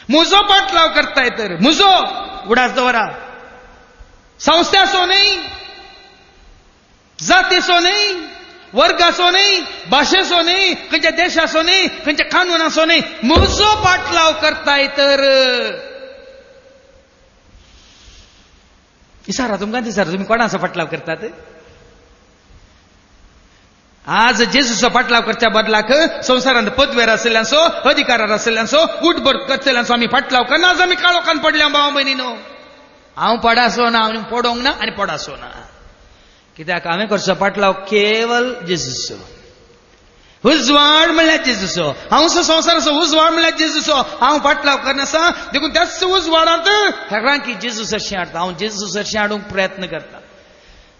म्हजो पाटलाव करताय तर म्हजो उडास दवरा संस्थासो नाही, जातीसो नाही, वर्गासो नाही, भाषेसो नाही, खंयच्या देशासो नाही, खंयच्या कानूनासो नाही, म्हजो पाटलाव करताय तर विचारा तुमकां दिसार तुम्ही कोणाचो पाटलाव करतात? आज जेजूचो पाटलाव करच्या बदलाक संवसारांत पदवेर आशिल्ल्यांचो, अधिकारार आशिल्ल्यांचो, उठबड करतल्यांचो आमी पाटलाव करना. आज आमी काळोखान पडल्या भावा भयणीनो. हांव पडासो ना, हांव पडोंक ना आनी पडासो ना. कित्याक हांवें करचो पाटलाव केवल जेजूचो. उजवाड म्हणल्यार जेजूचो. हांवचो संवसाराचो उजवाड म्हणल्यार जेजूचो. हांव पाटलाव करनासा देखून त्याच उजवाडांत हेरांक जेजू सरशी हाडटा. हांव जेजू सरशी हाडूंक प्रयत्न करता.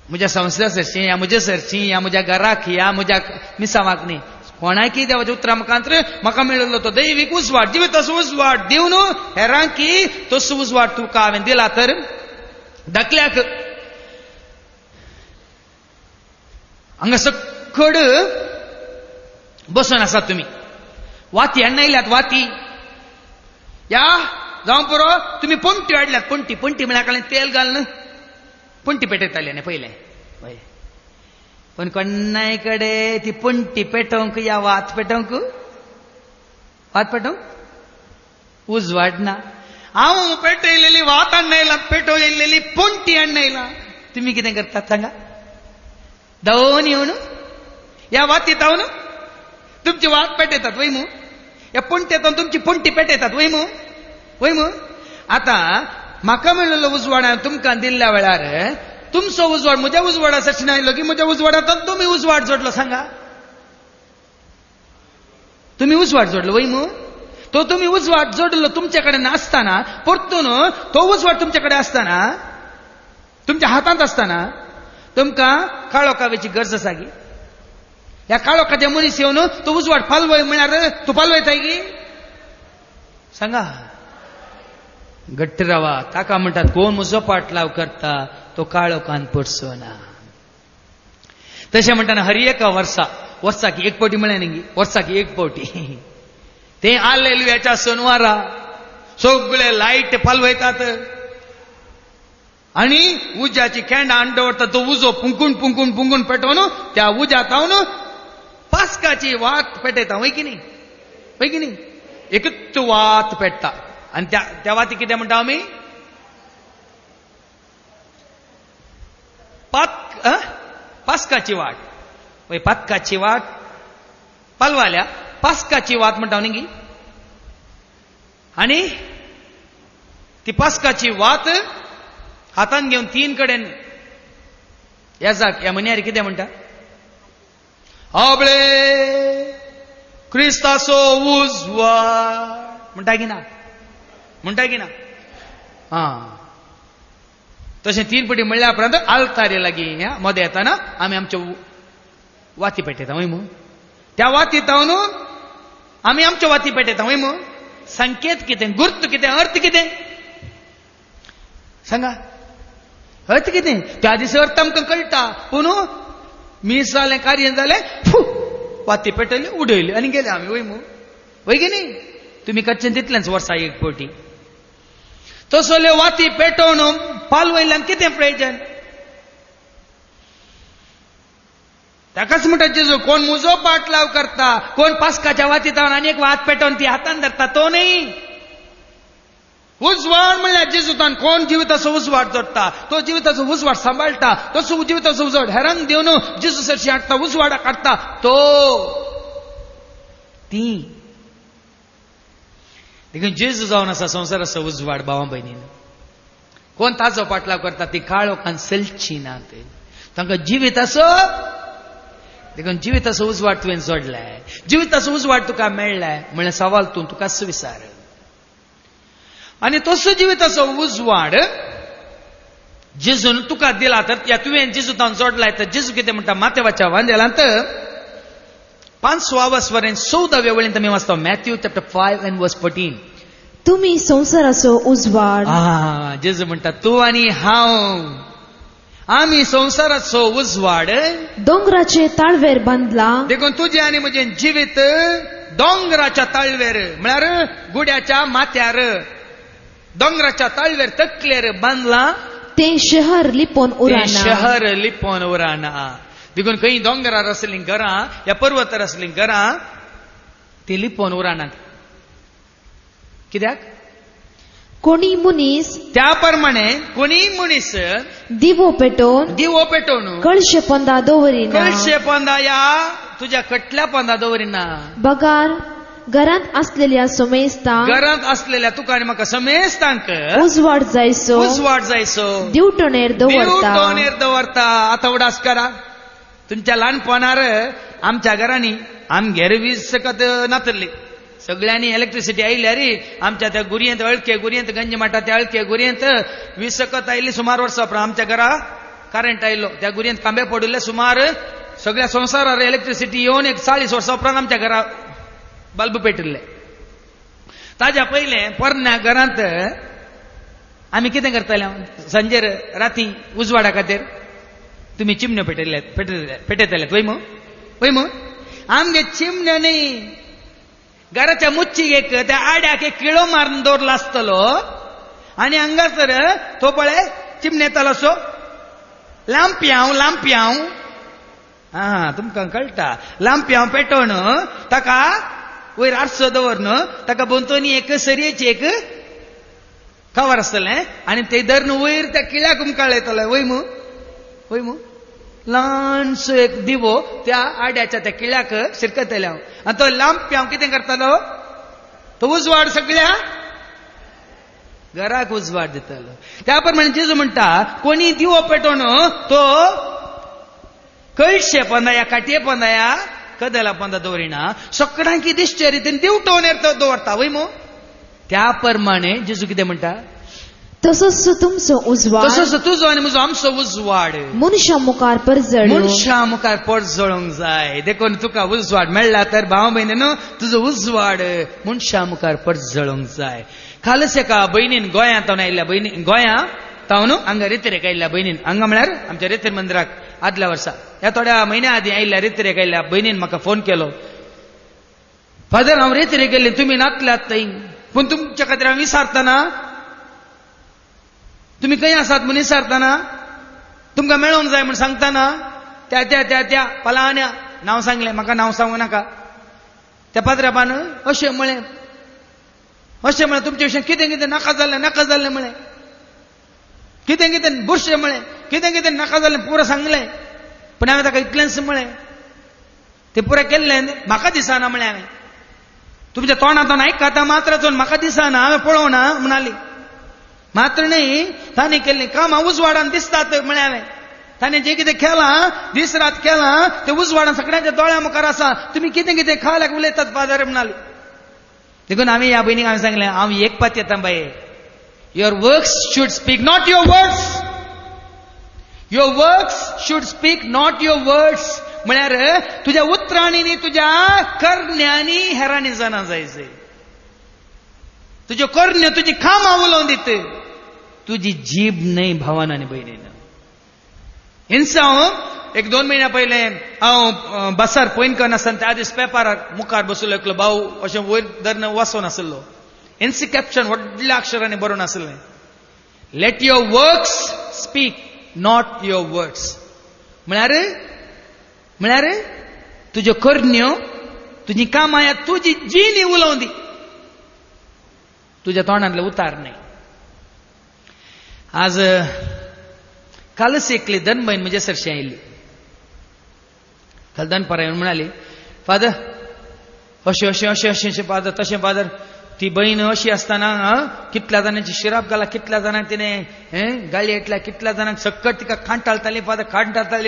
म्हज्या संस्था सरशी, या म्हज्या सरशी, या म्हज्या घराक, या म्हज्या मिसावाक न्ही, कोणाकी देवाच्या उतरां म्हाका मेळिल्लो तो दैवीक उजवाड, जिविताचो उजवाड दिवन हेरांक तसो उजवाड तुका हांवें दिला. तर धाकल्याक हांगा सकड बसून आसात तुमी. वाती हाडनायल्यात, वाती या जावं पुरो. तुमी पंटी हाडल्यात, पंटी. पंटी म्हळ्यार तेल घालून पंटी पेटयताले न्ही पयलें. पण कोणाय कडे ती पंटी पेटोवंक या वात पेटोवंक, वात पेटोवंक उजवाड ना. हांव पेटयलेली वात हाडनायला, पेटयलेली पंटी हाडनायला. तुमी कितें करतात सांगा? धांवून येवन या वाती धांवन तुमची वात पेटयतात वय मू. या पंट्येतून तुमची पंटी पेटयतात वय मू, वय मू. आता म्हाका मेळिल्लो उजवाड हांवें तुमकां दिल्ल्या वेळार तुमचो उजवाड म्हज्या उजवाडा सरशी आयलो की म्हज्या उजवाडांत तुमी उजवाड जोडलो सांगा? तुमी उजवाड जोडलो वय मू. तो तुमी उजवाड जोडलो तुमचे कडेन आसतना, परतून तो उजवाड तुमचे कडेन आसतना, तुमच्या हातांत आसतना तुमकां काळोखाची गरज आसा की? ह्या काळोखाचे मनीस येवन तो उजवाड पालवय म्हळ्यार तूं पालवयताय की? सांगा. घट्ट रावा. ताका म्हणटात कोण म्हजो पाटलाव करता तो काळोखान पडचो ना. तशें म्हणटाना हर एका वर्साक एक पावटी म्हळ्यार न्ही, वर्साक एक पावटी ते हालेलुयाच्या सणवारा सगळे लायट पालवयतात आणि उज्याची कॅन्ड दवरतात. तो उजो पुंकून पुंकून पुंकून पेटोवन त्या उज्यात हांवन पास्काची वात पेटयता वय की न्ही, वय की न्ही. एकच वात पेटता आणि त्या वाती कितें म्हणटा आमी? पास्काची वाट वय, पातकाची वाट पालवाल्या पास्काची वात म्हणटा न्ही. आणि ती पास्काची वात हातान घेवन तीन कडेन ह्या मन्यार कितें म्हणटा? आबळे क्रिस्ताचो उजवाड म्हणटा की ना, म्हणटा की ना. तशें तीन पटी म्हणल्या उपरांत आल्तारे लागीं मदें येताना आमी आमच्यो वाती पेटयता वय मू. त्या वातीत हांव आमी आमच्यो वाती पेटयता वय मू. संकेत कितें, गुर्त कितें, अर्थ कितें सांगा? अर्थ कितें? त्या दिसा अर्थ आमकां कळटा. पूण मीस जालें, कार्य जालें, वाती पेटयली, उडयली आनी गेले आमी वय मू, वय की न्ही. तुमी करचें तितलेंच वर्सा एक पावटी. तसल्यो वाती पेटोवन पालवयल्यान कितें प्रयोजन? ताकाच म्हणटा जेजू कोण म्हजो पाटलाव करता, कोण पास्काच्या वातीत आनी एक वात पेटोवन ती हातान धरता तो न्ही. उजवाड म्हणल्यार जेजूतान कोण जिविताचो उजवाड जोडटा, तो जिविताचो उजवाड सांबाळटा, तसो जिविताचो उजवाड हेरांक दिवन जेजू सरशी हाडटा, उजवाडाक हाडटा तो. ती देखून जेजू जावन आसा संवसाराचो उजवाड भावा भयणीन. कोण ताचो पाटलाव करता ती काळोखान चलची ना. तांकां जिविताचो देखून जिविताचो उजवाड तुवें जोडलाय, जिविताचो उजवाड तुका मेळ्ळाय म्हणल्यार सवाल तूं तुकाच विचार. आनी तसो जिविताचो उजवाड जेजून तुका दिला तर या तुवें जेजूतान जोडलाय. तर जेजू कितें म्हणटा मातेवाच्या वांदेलांत 5:14 वळीन आमी वाचता. Matthew chapter 5:14. तुम्ही संसाराचो उजवाड. जेजू म्हणटा तूं आनी हांव आमी संसाराचो उजवाड दोंगराचे ताळवेर बांदला. देखून तुजें आनी म्हजें जिवीत दोंगराच्या ताळवेर म्हळ्यार गुड्याच्या माथ्यार, दोंगराच्या ताळवेर तकलेर बांदला. ते शहर लिपोन ते उराना शहर लिपोन उराना देखून खंय दोंगरार असलीं घरां या पर्वतार असलीं घरां ती लिपोन उरानात कित्याक कोणी मुनीस त्या प्रमाणे कोणी मनीस दिवो पेटोवन दिवो पेटोवन कळशे पोंदा दवरिना कळशे पोंदा या तुझ्या कटल्या पोंदा दवरिना बगार घरांत असलेल्या सोमेस्तांक घरांत असलेल्या तुका आनी म्हाका समेस्तांक उजवाड जायसो उजवाड जायसो दिवटोनेर दवरता दिवटोनेर दवरता आतां उडास करा तुमच्या ल्हानपणार आमच्या घरांनी आमगेर वीज सकत नातरली सगळ्यांनी इलेक्ट्रिसिटी आयल्यार आमच्या त्या गुरयेंत अळके गुरयेंत गंज माटा त्या अळके गुरयेंत वीज सकत आयली सुमार वर्सां उपरांत आमच्या घरा करंट आयलो त्या गुरयेंत खांबे पडिल्ले सुमार सगळ्या संवसारार इलेक्ट्रिसिटी येवन एक 40 वर्सां उपरांत आमच्या घरा बल्ब पेटिल्ले ताज्या पयलें पोरण्या घरांत आमी कितें करताले सांजेर राती उजवाडा खातीर तुमी चिमण्यो पेटयताले वय मू आमगे चिमण्यो न्ही घराच्या मुच्चीक एक त्या आड्याक एक किळो मारून दवरलो आसतलो आनी हांगासर तो पळय चिमणेतालो सो लांप्याव तुमकां कळटा लांप्याव पेटोवन ताका वयर आरसो दवरन ताका बोंतोनी एक सरयेची एक कवर आसतलें आनी ते धरून वयर त्या किळ्याक उमकाळ येतलो वय मू ल्हानसो एक दिवो त्या आड्याच्या त्या किळ्याक शिरकतले आनी तो लांप्याव कितें करतालो तो उजवाड सगळ्या घराक उजवाड दितालो त्या प्रमाणे जेजू म्हणटा कोणी दिवो पेटोवन तो कळशे पोंदा या काटये पोंदा या कदेला पोंदा दवरिना सगळ्यांकी दिसचे रितीन दिवटोनेर तो दवरता वय मू त्या प्रमाणे जेजू कितें म्हणटा तसोच तुमचो उजवाड तसोच तुजो आनी म्हजो आमचो उजवाड मनशा मुखार परजळो मनशा मुखार परजळोंक जाय देखून तुका उजवाड मेळ्ळा तर भाव भयणीनो तुजो उजवाड मनशा मुखार परजळोंक जाय खालस एका भयणीन गोंयांत आयिल्ल्या भयणी गोंयांत तावन हांगा रेतरेक आयिल्ल्या भयणीन हांगा म्हळ्यार आमच्या रेतेर मंदिराक आदल्या वर्सा ह्या थोड्या म्हयन्या आदीं आयिल्ल्या रेतरेक आयिल्ल्या भयणीन म्हाका फोन केलो फादर हांव रेतरेक गेल्लें तुमी नातल्यात थंय पूण तुमच्या खातीर हांव विचारतना तुमी खंय आसात म्हूण विचारतना तुमकां मेळोंक जाय म्हूण सांगतना त्या त्या त्या त्या पलाण्या नांव सांगलें म्हाका नांव सांगूं नाका त्या पाद्राबान अशें म्हळें तुमचे विशयी कितें कितें नाका जाल्लें म्हळें कितें कितें बुरशें म्हळें कितें कितें नाका जाल्लें पुरो सांगलें पूण हांवें ताका इतलेंच म्हळें तें पुरें केल्लें म्हाका दिसना म्हळें हांवें तुमच्या तोंडांतून आयकता मात्राचो म्हाका दिसना हांवें पळोवना म्हणाली मात्र न्ही ताणें केल्लें कामां उजवाडान दिसतात म्हळें हांवें ताणें जें कितें केलां दीस रात केलां तें उजवाडान सगळ्यांच्या दोळ्या मुखार आसा तुमी कितें कितें खाल्याक उलयतात फादर म्हणाली देखून हांवें ह्या भयणीक हांवें सांगलें हांव एक पात येता बाये your works should speak not your works should speak not your words म्हळ्यार तुज्या उतरांनी न्ही तुज्या करण्यांनी हेरांनी जाणा जायचे तुज्यो करण्यो तुजी कामां उलोवन दित तुजी जीब न्हय भावान आनी भयणीन हिंसा हांव 1-2 म्हयन्या पयलें हांव बसार पयन करनासतना त्या दीस पेपरार मुखार बसलो एकलो भाव अशें वयर धरून वाचून आसलो एनसी कॅप्शन व्हडल्या अक्षरांनी बरोवन आसलें late your works speak not your words म्हळ्यार तुज्यो करण्यो तुजी कामां तुजी जीणी उलोवन दी तुझ्या तोंडांतले उतार नाही आज कालच एकली दनबहीण म्हणजे सरशी आयिल्ली काल दनपारा येवन म्हणाली फादर अशें फादर तशें फादर ती बहीण अशी असताना कितल्या जाणांची शिराप घाला कितल्या जाणांक तिने गाळी येतल्या कितल्या जाणांक सक्कट तिका खांटाळताली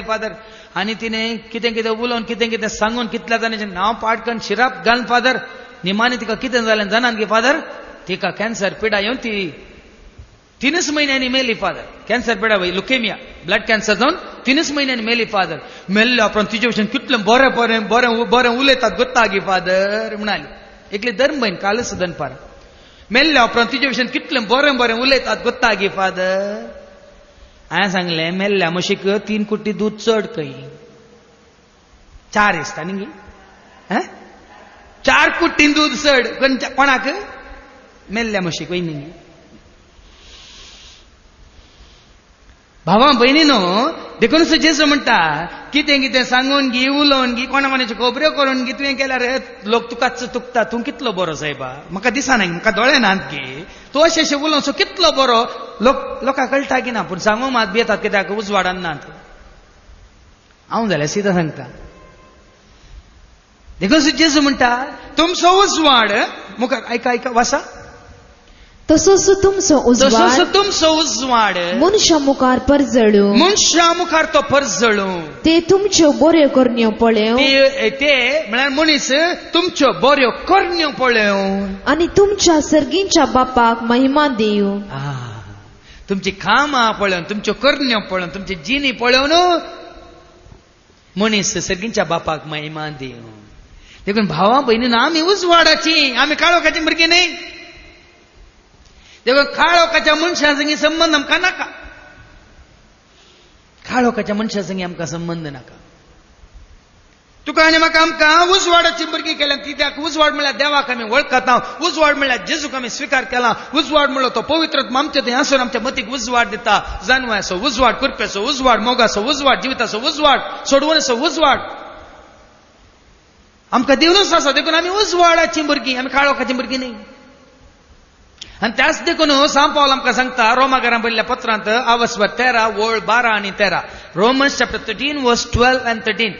फादर आनी तिने कितें कितें उलोवन कितें कितें सांगून कितल्या जाणांचें नांव पाड करून शिराप घालन फादर निमाणी तिका कितें जालें जाणात गे फादर तिका कॅन्सर पिडा येवन ती 3 महिन्यांनी मेली फादर कॅन्सर पिडा लुकेमिया ब्लड कॅन्सर जावन 3 महिन्यांनी मेली फादर मेल्ल्या उपरांत तिचे भशेन कितलें बरें उलयतात गोत्ता गे फादर म्हणाली एकली दनबहीण कालच दनपार मेल्ल्या उपरांत तिचे भशेन कितलें बरें उलयतात गोत्ता गे फादर हांवें सांगलें मेल्ल्या म्हशीक 3 कुट्टी दूद चड खंय 4 दिसता न्ही 4 कुट्टी दूद चड कोणाक मेल्ल्या म्हशीक वयनी भावा बहिणीनो देखून जेजू म्हणटा कितें कितें सांगून घे उलोवन घे कोणा कोणाच्यो खबऱ्यो करून घे तुवें केल्यार लोक तुकाच तुकता तूं कितलो बरो सायबा म्हाका दिसना म्हाका दोळे नात घे तूं अशें उलोवन सो कितलो बरो लोकांक कळटा की ना पूण सांगूंक मात भियेतात कित्याक उजवाडान नात हांव जाल्यार सिधा सांगता देखून जेजू म्हणटा तुमचो उजवाड मुखार ऐका वासा तसोच तुमचो उजवाड मनशा मुखार तो परजळू ते तुमच्यो बऱ्यो करण्यो पळोवन ते म्हळ्यार मनीस तुमच्यो बऱ्यो करण्यो पळोवन आनी तुमच्या सर्गींच्या बापाक महिमा दिवं तुमची कामां पळोवन तुमच्यो करण्यो पळोवन तुमची जिणी पळोवन मनीस सर्गींच्या बापाक महिमा दिवं देखून भावा भयणीनो आमी उजवाडाची आमी काळोखाची भुरगीं न्ही देखून काळोखाच्या मनशा संगी संबंध आमकां नाका काळोखाच्या मनशा संगी आमकां संबंध नाका तुका आनी म्हाका आमकां उजवाडाची भुरगीं केल्या कित्याक उजवाड म्हळ्यार देवाक आमी वळखता उजवाड म्हळ्यार जेजूक आमी स्विकार केला उजवाड म्हणलो तो पवित्र आमचे थंय आसून आमच्या मतीक उजवाड दिता जानवायचो उजवाड कुरप्याचो उजवाड मोगाचो उजवाड जिविताचो उजवाड सोडवणेचो उजवाड आमकां दिवनूच आसा देखून आमी उजवाडाची भुरगीं आमी काळोखाची भुरगीं न्ही आणि त्याच देखून सांत पावल आमकां सांगता रोमाकारांत बरयल्ल्या पत्रांत आवस्वर 13 वळ 12 आनी 13 रोमन्स चॅप्टर 13 वर्स 12 and 13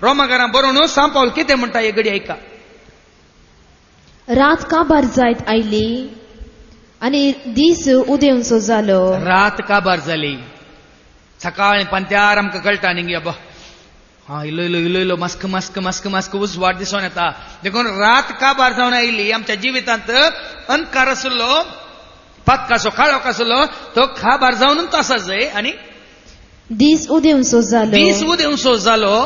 रोमाकारांत बरोवन सांत पावल कितें म्हणटा हे घडी ऐका रात काबार जायत आयली आनी दीस उदेंवसो जालो रात काबार जाली सकाळी पंत्यार आमकां कळटा न्ही अबा इलो इलो इलो इलो मस्क मस्क मस्क मस्क उजवाड दिसून येता देखून रात काबार जावन आयली आमच्या जिवितांत अंधकार आसलो पातकाचो काळोख आसलो तो काबार जावनूच आसा जंय आनी दीस उदेंवसो जालो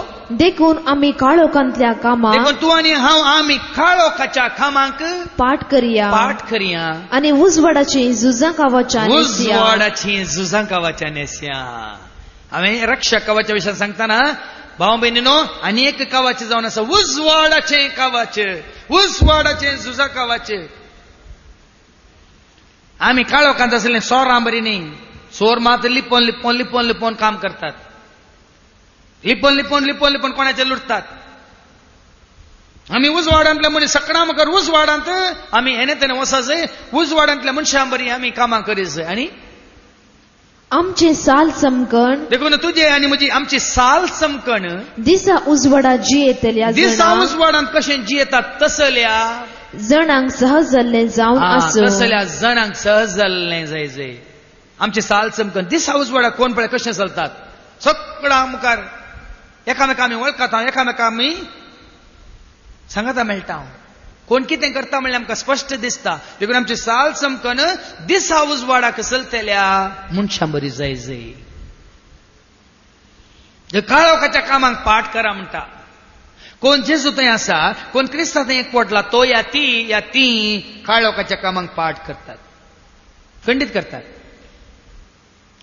देखून आमी काळोखांतल्या कामाक देखून तूं आनी हांव आमी काळोखाच्या कामांक पाठ करया आनी उजवाडाची झुजांक आवाच्या नेस्या हांवें रक्षा कवचा विशयी सांगतना भाव बहिणीनो आनी एक कावाचे जावन आसा उजवाडाचे झुजा कावाचे आमी काळोखांत आसले सोरां बरी न्ही सोर मात लिपोन लिपोन लिपोन लिपोन काम करतात लिपोन लिपोन लिपोन लिपोन कोणाचे लुटतात आमी उजवाडांतले मनीस सकाळ मुखार उजवाडांत आमी हेणे तेणे वसाच उजवाडांतल्या मनशां बरी आमी कामां करीत आनी आमचे साल चमकण देखून तुझे आनी म्हजी आमची साल चमकण दिसा उजवाडा जियेतल्या दिसा उजवाडांत कशें जियेतात तसल्या जणांक सहज जाल्लें जावन आसूं तसल्या जणांक सहज जाल्लें जाय आमची साल चमकण दिसा उजवाडाक कोण पळय कशें चलतात सगळ्या मुखार एकामेका आमी वळखता एकामेका आमी सांगता मेळटा कोण कितें करता म्हणल्यार आमकां स्पश्ट दिसता देखून आमची साल चमकन दिसा उजवाडाक चलतल्या मनशां बरी जाय काळोखाच्या कामांक पाठ करा म्हणटा कोण जेजू थंय आसा कोण क्रिस्ता थंय एकवटला तो या ती काळोखाच्या कामांक पाठ करतात खंडीत करतात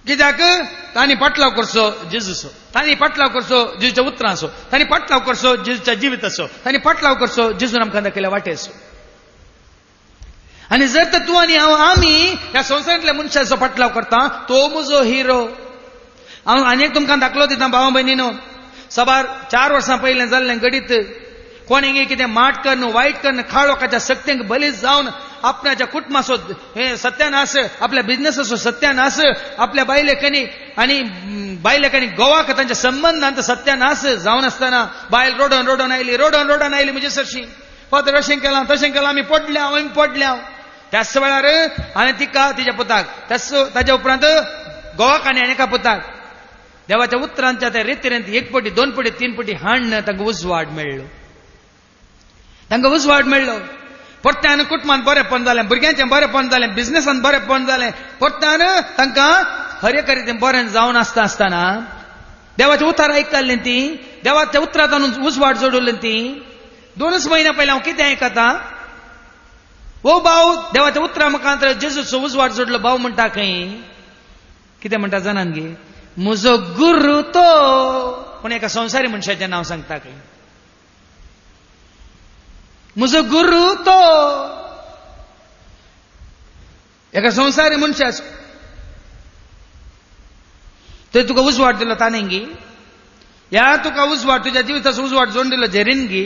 कित्याक तांणी पाटलाव करचो जेजूचो तांणी पाटलाव करचो जेजूच्या उतरांचो तांणी पाटलाव करचो जेजूच्या जिविताचो तांणी पाटलाव करचो जेजून आमकां दाखयल्या वाटेचो आनी जर तर तूं आनी हांव आमी ह्या संवसारांतल्या मनशाचो पाटलाव करता तो म्हजो हिरो हांव आनी एक तुमकां दाखलो दिता भावा भयणीनो सबार 4 वर्सां पयलें जाल्लें घडीत कोणेंय कितें माट करून वायट करून काळोखाच्या सक्तेक बली जावन आपणाच्या कुटुंबाचो सत्यानाश आपल्या बिझनेसाचो सत्यानाश आपल्या बायलेकांनी आनी बायलेकांनी गोवाक तांच्या संबंधांत सत्यानाश जावन आसतना बायल रोडोन आयली म्हणजे सरशी फादर अशें केलां तशें केलां आमी पडल्या त्याच वेळार हांवें तिका तिच्या पुताक ताच्या उपरांत गोवाक आनी एका पुताक देवाच्या उतरांच्या त्या रितीरेंत 1 पटी 2 पटी 3 पटी हाडन तांकां उजवाड मेळ्ळो परत्यान कुटुंबांत बरेंपण जालें भुरग्यांचें बरेंपण जालें बिझनेसांत बरेंपण जालें परत्यान तांकां खरें खरें बरें जावन आसतना देवाचें उतर आयकल्लीं ती देवाच्या उतरांत उजवाड जोडुल्लीं ती 2 म्हयने पयलीं हांव कितें आयकतां ओ भाव देवाच्या उतरा मुखांत जेजूचो उजवाड जोडलो भाव म्हणटा खंय कितें म्हणटा जाणान गे म्हजो गुरू तो पूण एका संवसारी मनशाचें नांव सांगता खंय म्हजो गुरू तो एका संवसारी मनशाचो ते तुका उजवाड दिलो ताणेंगी या तुका उजवाड तुझ्या जिविताचो उजवाड जोडून दिलो झेरिनगी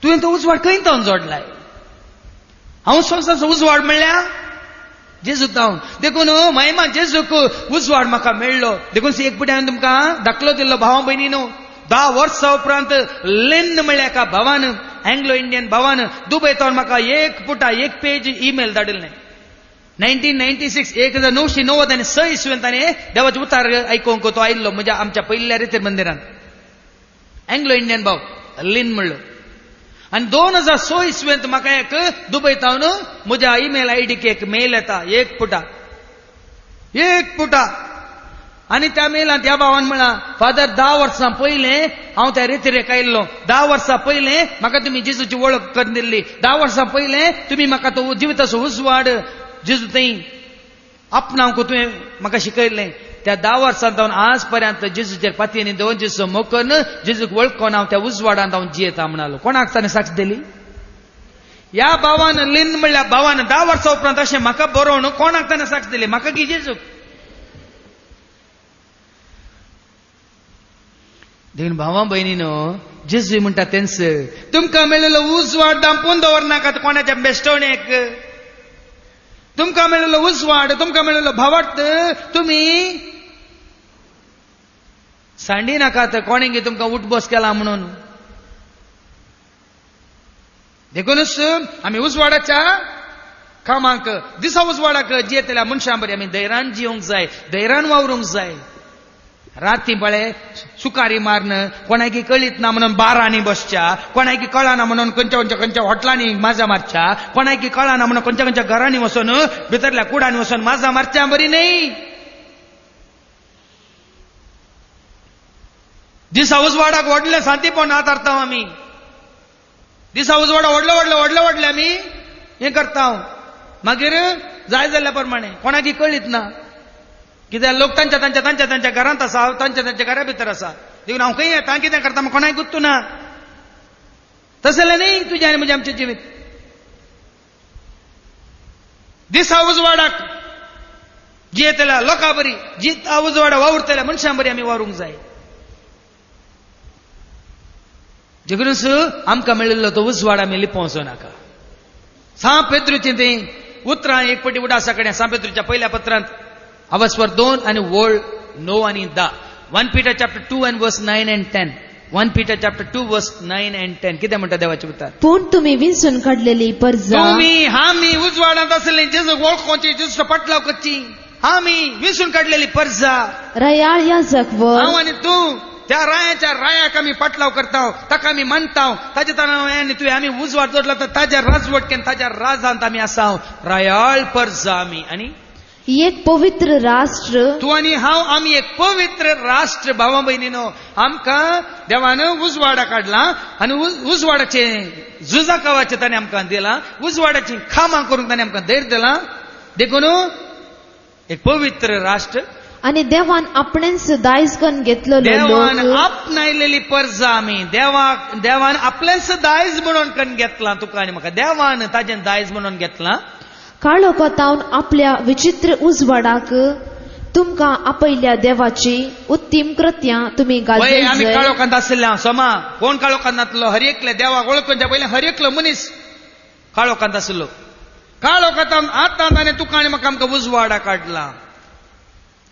तुवें तो उजवाड खंय तावन जोडलाय हांव संवसाराचो उजवाड म्हणल्या जेजू तावन देखून महिमा जेजूक उजवाड म्हाका मेळ्ळो देखून एक पुटी हांवें तुमकां दाखलो दिल्लो भावा भयणीनो 10 वर्सां उपरांत लिन म्हणल्या एका भावान अँग्लो इंडियन भावान दुबय तावन म्हाका एक पुटा एक पेज ईमेल धाडिल्लें 1996 1996 इसवेंत ताणें देवाचे उतार आयकोंक तो आयिल्लो म्हणजे आमच्या पयल्या रितीर मंदिरांत अँग्लो इंडियन भाव लिन म्हणलो आणि 2006 इसवेंत म्हाका एक दुबय तावन म्हज्या ईमेल आयडीक एक मेल येता एक पुटा आणि त्या मेलांत ह्या भावान म्हणला फादर 10 वर्सां पयलें हांव त्या रितीरेक आयिल्लो 10 वर्सां पयलें म्हाका तुमी जेजूची वळख करून दिल्ली 10 वर्सां पयलें तुमी म्हाका तो जिविताचो उजवाड जेजू थंय आपणावंक तुवें म्हाका शिकयल्लें त्या 10 वर्सांत हांव आज पर्यंत जेजूचेर पातयेनी दवरून जेजूचो मोग करून जेजूक वळखून हांव त्या उजवाडांत हांव जियेता म्हणालो कोणाक ताणें साक्ष दिली ह्या भावान लिन म्हणल्या भावान 10 वर्सां उपरांत अशें म्हाका बरोवन कोणाक ताणें साक्ष दिली म्हाका की जेजूक देखून भावा भयणीनो जेजू म्हणटा तेंच तुमकां मेळिल्लो उजवाड दांपून दवरनाकात कोणाच्या बेश्टवणेक तुमकां मेळिल्लो उजवाड तुमकां मेळिल्लो भावार्थ तुमी सांडी नाकात कोणेंगी तुमकां उठबस केला म्हणून देखूनच आमी उजवाडाच्या कामाक दिसा उजवाडाक जियेतल्या मनशां बरी आमी धैर्यान जियोंक जाय धैर्यान वावरूंक जाय राती बळे सुकारी मारणं कोणाकी कळीत ना म्हणून बारांनी बसच्या कोणाकी कळना म्हणून खंयच्या हॉटलांनी माजा मारच्या कोणाकी कळना म्हणून खंयच्या घरांनी वचून भितरल्या कुडांनी वचून माजा मारच्या बरी नाही दिसा उजवाडाक व्हडले शांतीपण आतारता आमी दिसा उजवाडा व्हडले आमी हें करता मागीर जाय जाल्ल्या प्रमाणे कोणाकी कळीत ना कित्याक लोक तांच्या घरांत आसा तांच्या घरा भितर आसा देखून हांव खंय येता कितें करता कोणाक गुत्तू ना तशें न्ही तुजें आनी म्हजें आमचें जिवीत दिसा उजवाडाक जियेतल्या लोकां बरी जिता उजवाडा वावुरतल्या मनशां बरी आमी वावरूंक जाय देखूनच आमकां मेळिल्लो तो उजवाड आमी लिपोवचो नाका सा पेद्रूचें तें उतरां एक पटी उडासा कडेन सा पेद्रूच्या पयल्या पत्रांत अवस्वर 2 आणि वोळ 9 आणि 10 1 Peter chapter 2 and verse 9 and 10 1 Peter chapter 2 verse 9 and 10 कितें म्हणटा देवाचे उतर पूण तुम्ही विंसून काडलेली पर्जा तुम्ही हामी उजवाडांत आसले जेजूक वळखोवची जेजूचो पाटलाव करची हामी विंसून काडलेली पर्जा रयाळ याजक हांव आनी तूं त्या रायाक आमी पाटलाव करता ताका आमी मानता ताच्या तरांनी तुवें आमी उजवाड जोडला तर ताज्या राजवटकेन ताज्या राजांत आमी आसा रयाळ पर्जा आमी आनी एक पवित्र राष्ट्र तू आणि हांव आमी एक पवित्र राष्ट्र भावा भयणीनो आमकां देवान उजवाडा काडला आनी उजवाडाचे झुजा कावाचे ताणें आमकां दिला उजवाडाची खामां करूंक ताणें आमकां धैर्य दिला देखून एक पवित्र राष्ट्र आनी देवान आपणेच दायज करून घेतलो देवान आपणायलेली पर्जा आमी देवान आपलेच दायज म्हणून करून घेतला तुका आनी म्हाका देवान ताजें दायज म्हणून घेतला काळो कोतावन आपल्या विचित्र उजवाडाक तुमकां आपयल्या देवाची उत्तीम कृत्यां तुमी गाजय आमी काळोखांत आसल्या सोमा कोण काळोखांत नासलो हर एकले देवाक वळखूच्या पयलें हर एकलो मनीस काळोखांत आसलो काळोखांत आतां ताणें तुका आनी म्हाका आमकां उजवाडा काडला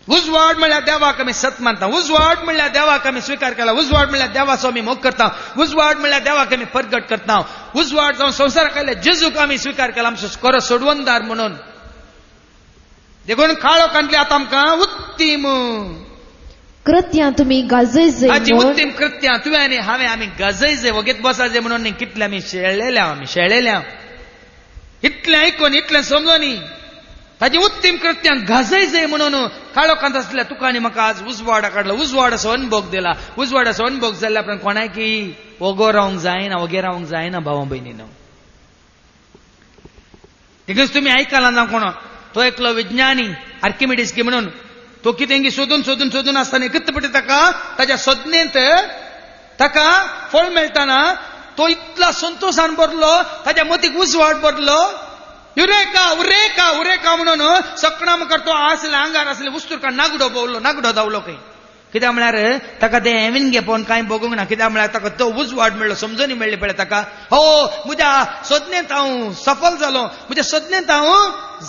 उजवाड म्हणल्यार देवाक आमी सत मानता उजवाड म्हणल्यार देवाक आमी स्विकार केला उजवाड म्हणल्यार देवाचो आमी मोग करता उजवाड म्हणल्यार देवाक आमी परगट करता उजवाड जावन संवसाराक आयल्या जेजूक आमी स्विकार केला आमचो खरो सोडवणदार म्हणून देखून काळोखांतली आतां आमकां उत्तीम कृत्यां तुमी गाजयजे हाची उत्तीम कृत्यां तुवें आनी हांवें आमी गाजयजे वगेत बसाजे म्हणून न्ही कितले आमी शेळलेल्या इतलें आयकून इतलें समजोनी ताची उत्तीम कृत्यां गाजयजे म्हणून काळोखांत आसल्या तुका आनी म्हाका आज उजवाडा काडला उजवाडाचो अनुभव दिला उजवाडाचो अनुभव जाल्ल्या उपरांत कोणाकी वगो रावंक जायना वगे रावंक जायना भावा भयणीनो देखून तुमी आयकला ना कोण तो एकलो विज्ञानी आर्किमिडीस की म्हणून तो कितें सोदून आसतना कितपटी ताच्या सोदनेंत ताका फळ मेळटाना तो इतला संतोशान भरलो ताच्या मतीक उजवाड भरलो युरेका उरेका उरेका म्हणून सकणाम करतो असले आंगार असले उस्तूर का नागडो बोवलो नागडो धावलो काही कित्याक म्हळ्यार ताका ते एवीन घे पळोवन कांय बगूंक ना कित्याक म्हळ्यार ताका तो उजवाड मेळ्ळो समजून मेळ्ळी पळय ताका हो म्हज्या सदनेंत हांव सफल जालो म्हज्या सदनेंत हांव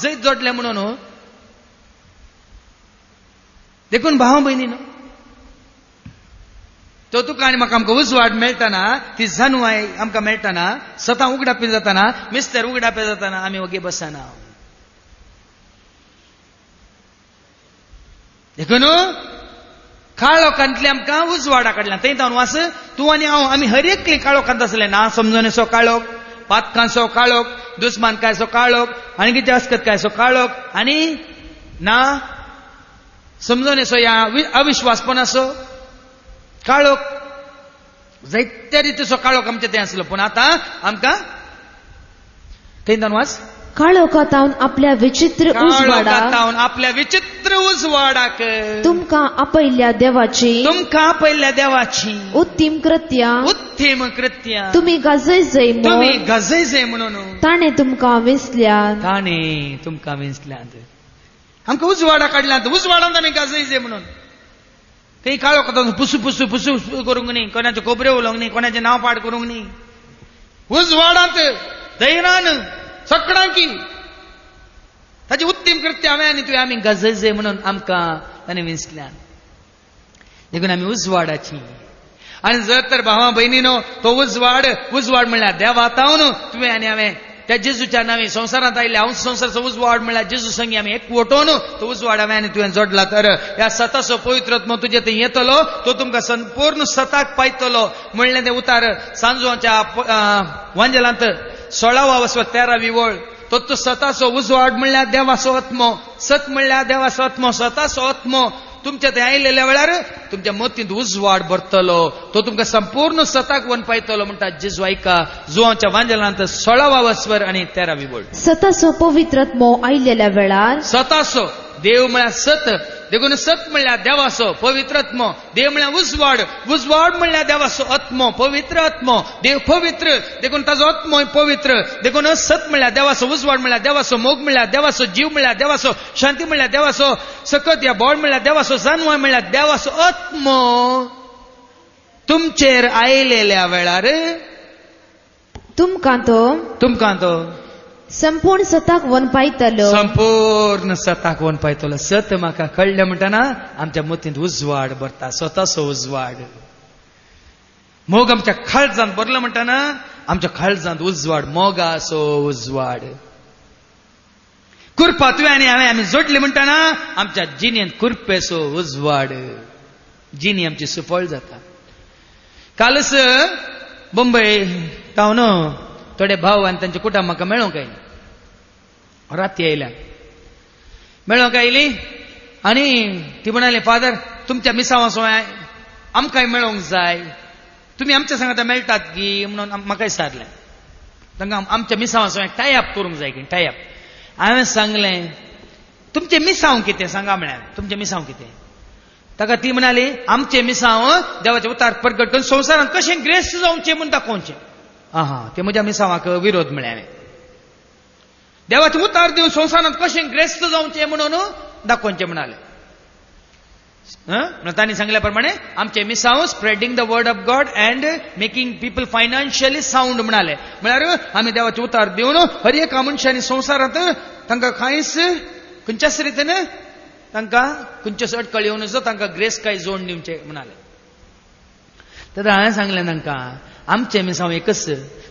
जैत जोडलें म्हणून देखून भाव भयणीनो तो तुका आनी म्हाका आमकां उजवाड मेळटना ती जानवाय आमकां मेळटना सतां उगडापी जाताना मिस्तर उगडापी जाताना आमी ओगे बसना देखून काळोखांतले आमकां उजवाडा कडल्यान थंय जावन वास तूं आनी हांव आमी हर एकले काळोखांत आसले ना समजोनेचो काळोख पातकांचो काळोख दुस्मानकायचो काळोख आनी कितें अस्कतकायचो काळोख आनी ना समजोनेचो या अविश्वासपणाचो काळोख जायत्या रितीचो काळोख आमचे थंय आसलो पूण आतां आमकां थंय जावन वास काळोखांतावन आपल्या विचित्र उजवाडाक आपल्या विचित्र उजवाडाक तुमकां आपयल्या देवाची उत्तीम कृत्या तुमी गाजय म्हणून ताणे तुमकां विसल्यात आमकां उजवाडा काडल्यात उजवाडांत आमी गाजय म्हणून काही काळोखांत पुसू करूंक न्ही कोणाचे खोबरे उलोवंक न्ही कोणाचें नांव पाड करूंक न्ही उजवाडांत धैर्यान सकडा ताची उत्तीम कृत्य हांवें आनी तुवें आमी गजय म्हणून आमकां ताणें विसल्यान देखून आमी उजवाडाची आनी जर तर भावां भयणीनो तो उजवाड म्हणल्यार देवातावन तुवें आनी हांवें त्या जेजूच्या नांवी संवसारांत आयिल्ले हांव संवसाराचो उजवाड म्हणल्यार जेजू संगी आमी एकवटून तो उजवाड हांवें आनी तुवें जोडला तर ह्या सताचो पवित्र आत्मो तुजे थंय येतलो तो तुमकां संपूर्ण सताक पायतलो म्हणलें तें उतार सांजोच्या वांजेलांत 16वा वसव 13वी वळ तो सताचो उजवाड म्हणल्यार देवाचो आत्मो सत म्हणल्यार देवाचो आत्मो सताचो आत्मो तुमच्या थंय आयिल्ल्या वेळार तुमच्या मतींत उजवाड भरतलो तो तुमकां संपूर्ण सताक वन पायतलो म्हणटा जेजू आयका जुवांच्या वांजेलांत 16वा वसवर आनी 13वी वळ सताचो पवित्र आत्मो आयिल्ल्या वेळार सताचो देव म्हळ्यार सत देखून सत म्हणल्यार देवाचो पवित्र आत्मो देव म्हळ्यार उजवाड म्हणल्यार देवाचो आत्मो पवित्र आत्मो देव पवित्र देखून ताचो आत्मो पवित्र देखून सत म्हणल्यार देवाचो उजवाड म्हणल्यार देवाचो मोग म्हणल्यार देवाचो जीव म्हणल्यार देवाचो शांती म्हणल्यार देवाचो सकत या बोड म्हणल्यार देवाचो जानवाय म्हणल्यार देवाचो आत्मो तुमचेर आयलेल्या वेळार तुमकां तो संपूर्ण सताक वन पायतलो सत म्हाका कळ्ळें म्हणटना आमच्या मतींत उजवाड भरता स्वताचो उजवाड मोग आमच्या काळजांत भरलो म्हणटना आमच्या काळजांत उजवाड मोगाचो उजवाड कुरपा तुवें आनी हांवें आमी जोडले म्हणटना आमच्या जिणेंत कुरपेचो उजवाड जिणी आमची सुफळ जाता कालच मुंबय तावन थोडे भाव आनी तांचे कुटुंब म्हाका मेळोंक आयली राती आयल्या मेळोंक आयली आनी ती म्हणाली फादर तुमच्या मिसांवाचो आमकांय मेळोंक जाय तुमी आमच्या सांगात मेळटात की म्हणून म्हाका विचारलें तांकां आमच्या मिसांवाचो टायअप करूंक जाय की टायअप हांवें सांगलें तुमचे मिसांव कितें सांगा म्हळ्यार तुमचे मिसांव कितें ताका ती म्हणाली आमचे मिसांव देवाचे उतार प्रगट करून संवसारांत कशें ग्रेस्त जावचें म्हूण दाखोवचें ते म्हज्या मिसांवाक विरोध म्हळ्यार देवाचे उतार दिवन संवसारांत कशें ग्रेस्त जावचें म्हणून दाखोवचें म्हणाले तांणी सांगल्या प्रमाणे आमचे मिसांव spreading the word of god and making people financially sound म्हणाले म्हळ्यार आमी देवाचे उतार दिवन हर एका मनशांनी संवसारांत तांकां कांयच खंयच्याच रितीन तांकां खंयच्योच अडकळ येवं नजो तांकां ग्रेस काय जोड दिवचें म्हणाले तर हांवें सांगलें तांकां आमचें मिसांव एकच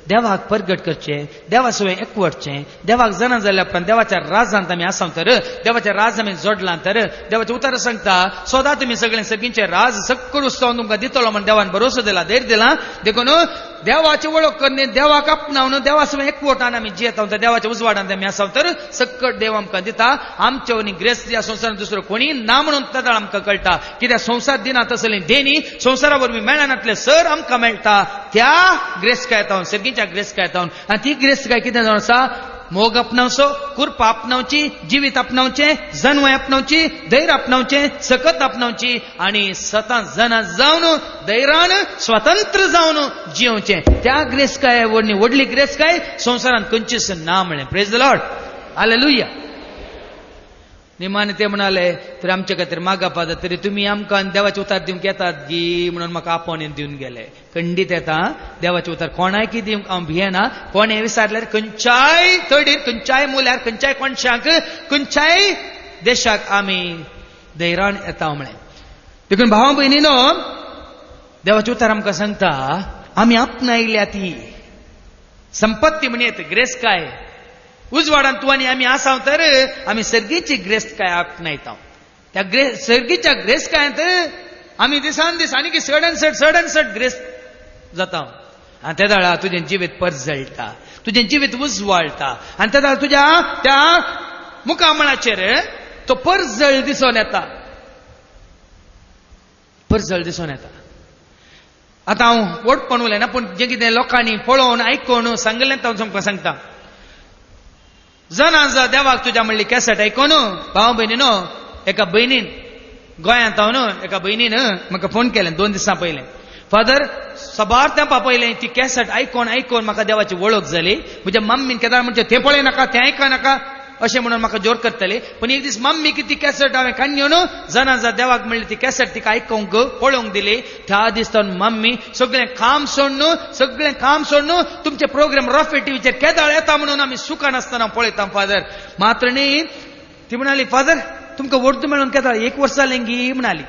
देवाक प्रगट करचें देवा सवय एकवटचें देवाक जाणा जाल्या उपरांत देवाच्या राजांत आमी आसां तर देवाचें राज आमी जोडलां तर देवाचें उतर सांगता सदां तुमी सगळें सगळींचें राज सक्कड उस्तोवन तुमकां दितलो म्हण देवान भरोसो दिला धैर्य दिला देखून देवाची वळख करनी देवाक आपणावन देवा सवय एकवटान आमी जियेता तर देवाच्या उजवाडांत आमी आसां तर सक्कड देव आमकां दिता आमचे वनी ग्रेस्त ह्या संवसारांत दुसरो कोणी ना म्हणून तदाळ आमकां कळटा कित्याक संवसार दिनात तसलीं देणी संवसारा वरवीं मेळनातले सर आमकां मेळटा त्या ग्रेस्कायतावन सर्गीच्या ग्रेस्कायतावन आनी ती ग्रेस्काय कितें जावन आसा मोग आपणावचो कुर्प आपणावची जिवीत आपणावचें जन्मय आपणावची धैर्य आपणावचें सकत आपणावची आनी सतां जना जावन धैर्यान स्वतंत्र जावन जिवचें त्या ग्रेस्काय व्हडली ग्रेस्काय संवसारांत खंयचीच ना म्हळें प्रेज द लॉर्ड हालेलुया. निमाने ते म्हणाले तर आमच्या खातीर मागप आसा तरी तुम्ही आमकां देवाचे उतार दिवंक येतात गी म्हणून म्हाका आपोवन दिवन गेले. खंडीत येता देवाचे उतार कोणाय कितें दिवंक हांव भियेना. कोणें विचारल्यार खंयच्याय थडीर खंयच्याय मुल्यार खंयच्याय कोणशाक खंयच्याय देशाक आमी धैर्यान येता म्हळें. देखून भावा भयणीनो देवाचे उतार आमकां सांगता आमी आपणायल्या ती संपत्ती म्हणत ग्रेस काय उजवाडान तूं आनी आमी आसा तर आमी सर्गेची ग्रेस काय आपणायता. त्या सर्गेच्या ग्रेस कायत आमी दिसान दीस आनी सडन ग्रेस जाता. आनी त्या दाळा तुजें जिवीत परजळटा, तुजें जिवीत उजवाळटा. आनी त्या दाळा तुज्या त्या मुखामळाचेर तो परजळ दिसून येता. परजळ दिसून येता. आतां हांव ओडपण उलयना पूण जें कितें लोकांनी पळोवन आयकून सांगलें तांव तुमकां सांगता. जनां देवाक तुज्या म्हणली कॅसेट आयकून भाव भयणीनो एका भयणीन गोंयांत हांव न्हू एका भयणीन म्हाका फोन केलें 2 दिसां पयलें. फादर सबार तेंपा पयलें ती कॅसेट आयकून म्हाका देवाची वळख जाली. म्हज्या मम्मीन केदार म्हणजे तें पळय नाका तें आयका नाका अशें म्हणून म्हाका जोर करतली. पण एक दीस मम्मीक ती कॅसेट हांवें काडून जनां देवाक म्हणली ती कॅसेट तिका आयकूंक पळोवंक दिली. त्या दिसतान मम्मी सगळें काम सोडून तुमचे प्रोग्राम रॉफी टीव्हीचेर केदाळ येता म्हणून आमी सुखान आसतना पळयता फादर. मात्र न्ही ती म्हणाली फादर तुमकां वर्द मेळून केदाळ 1 वर्स जालें गी म्हणाली.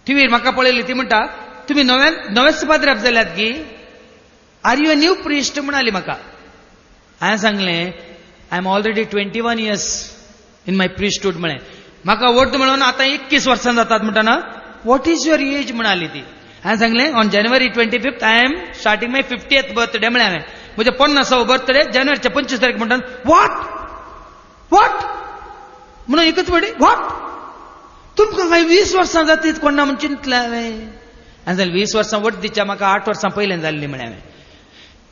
टीव्हीर म्हाका पळयली ती म्हणटा तुमी नवेच पाद्र्याप जाल्यात गी are you a new priest म्हणाली म्हाका. हांवें सांगलें I am already 21 years in my priesthood म्हळें. म्हाका वर्द मेळून आतां 21 वर्सां जातात म्हणटाना वॉट इज युअर एज म्हणाली ती. हांवें सांगलें on January 25th I am starting my 50th birthday म्हळें हांवें. म्हजे 50वा बर्थडे जानेवारीच्या 25 तारीख म्हणटा वॉट म्हणून एकच पडे वॉट तुमकां काय 20 वर्सां जातीत कोणा म्हण चिंतलें हांवें. हांवें 20 वर्सां वर्दीच्या म्हाका 8 वर्सां पयलें जाल्ली म्हळें हांवें.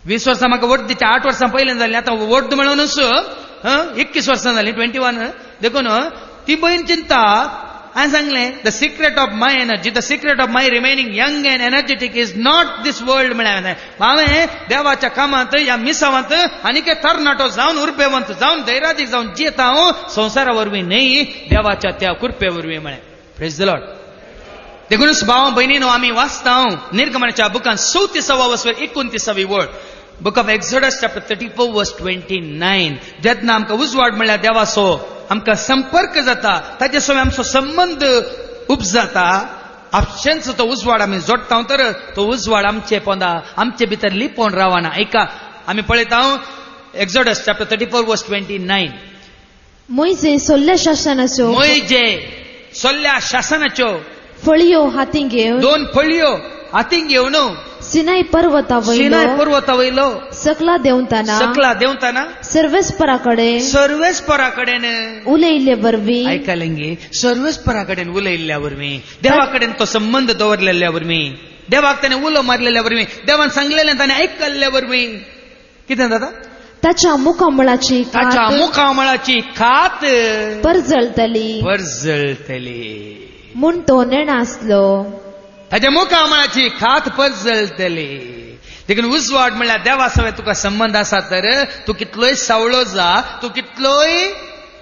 20 वर्सां म्हाका वर्दीच्या 8 वर्सां पयलें जाल्ली. आतां वर्द मेळोनूच 21 वर्सां जालीं 21. देखून ती भयण चिंता. हांवें सांगलें the secret of my energy the secret of my remaining young and energetic is not this world म्हळें हांवें देवाच्या कामांत ह्या मिसावांत आनीक तरणाटो जावन उर्बेवंत जावन धैर्यादीक जावन जियेता हांव संवसारा वरवीं न्ही देवाच्या त्या कृपे वरवीं म्हळें. Praise the Lord. देखूनच भाव भयणीनो आमी वाचता निर्गमनाच्या बुकांत 34वा वसवर 29वी वळ बुक ऑफ एक्झोडस चॅप्टर 34 वर्स 29. जेन्ना आमकां उजवाड म्हणल्यार देवाचो आमकां संपर्क जाता ताचे सोबत आमचो संबंध उपजाता. आपशेंच तो उजवाड आमी जोडटा तर तो उजवाड आमचे पोंदा आमचे भितर लिपोवन रावना. ऐका आमी पळयता एक्झोडस चॅप्टर 34 वर्स 29. मोइजे सोल्ल्या शासनाच्यो फळयो हातीन घेवन 2 फळयो हातीन घेवन सिनाय पर्वतावयलो सकला देंवताना सर्वेस्परा कडेन उलयिल्ले वरवीं आयकलें गे सर्वेस्परा कडेन उलयिल्ल्या वरवीं देवा कडेन तो संबंध दवरलेल्या वरवीं देवाक ताणें उलो मारलेल्या वरवीं देवान सांगलेलें ताणें आयकल्ल्या वरवीं कितें जाता ताच्या मुखामळाची खात परजळतली म्हूण तो नेणा आसलो. ताच्या मुखामळाची खात परजळतली. देखून उजवाड म्हणल्यार देवा सवय तुका संबंध आसा तर तूं कितलोय सावळो जा तूं कितलोय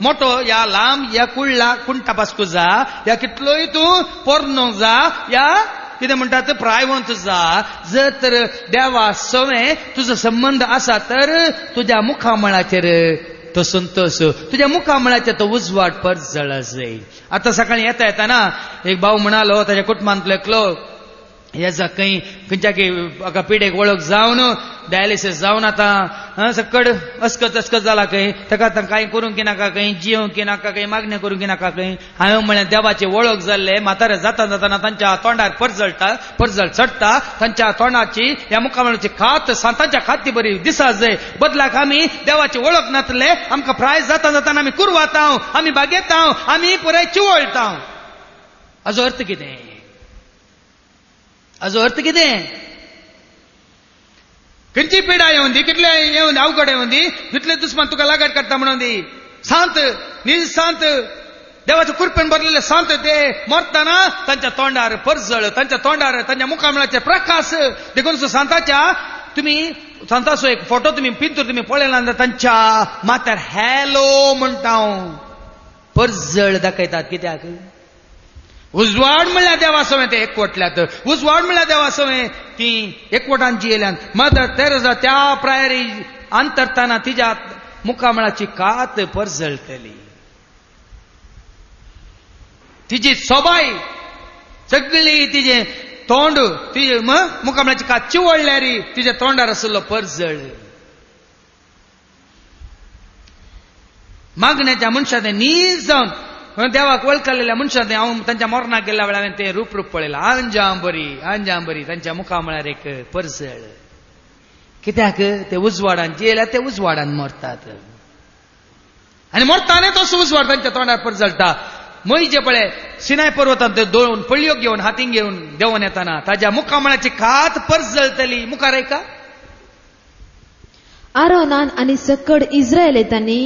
मोठो या लांब या कुण तपासकू जा या कितलोय तूं पोरनो जा या कितें म्हणटात प्रायवंत जा जर तर देवा सवय तुजो संबंध आसा तर तुज्या मुखामळाचेर तो संतोष तुझ्या मुखामळाच्या तो उजवाड परजळ जाईल. आता सकाळी येताना एक भाऊ म्हणालो ताच्या कुटुंबांतलो एकलो याचा खंयच्या पिडेक वळख जावन डायलिसीस जावन आतां सकड अस्कत जाला खंय ताका कांय करूंक नाका खंय जियोंक नाका खंय मागणी करूंक नाका खंय. हांवें म्हळें देवाची वळख जाल्ले म्हातारे जाताना तांच्या तोंडार परजळ चडटा तांच्या तोंडाची ह्या मुखामळाची खात सांतांच्या खाती बरी दिसा जाय. बदलाक आमी देवाची वळख नातले आमकां प्रायज जाताना आमी कुरवाता आमी बागेता आमी पुराय चिवळटा. हाजो अर्थ कितें खंयची पिडा येवन दी कितले येवन अवघड येवन दी कितले दुस्मान तुका लागड करता म्हणून दी शांत निशांत देवाच्या कृपेन भरलेले शांत ते मरतना तांच्या तोंडार परजळ तांच्या तोंडार तांच्या मुखामळाचे प्रकाश देखून सांताच्या तुम्ही सांगता एक फोटो तुम्ही पिंतूर तुम्ही पळयला तांच्या माथ्यार हॅलो म्हणटा पर्जळ दाखयतात. कित्याक उजवाड म्हणल्यार देवा सवय ते एकवटल्यात. उजवाड म्हणल्यार देवा सवय ती एकवटांची येयल्यात. मदर तेरेसा त्या प्रायरी अंतरताना तिच्या मुखामळाची कात पर्जळतली. तिची सोबाय सगळी तिचे तोंड तिचे मुखामळाची कात चिवळल्यार तिच्या तोंडार आसलो पर्जळ. मागण्याच्या मनशांनी नीज जावन देवाक वळखलेल्या मनशांनी हांव तांच्या मरणाक गेल्या वेळार ते रूप पळयला. अंजांबरी तांच्या मुखामळार एक पर्जळ. कित्याक ते उजवाडान जेयल्यार ते उजवाडान मरतात आनी मरताना तसो उजवाड तांच्या तोंडार पर्जळटा. मै जे पळय सिनाय पर्वतांत दोन पळयो घेवन हातीन घेवन देंवन येताना ताच्या मुखामळाची कात पर्जळतली. मुखार ऐका. आरोनान आनी सकड इस्रायल येतानी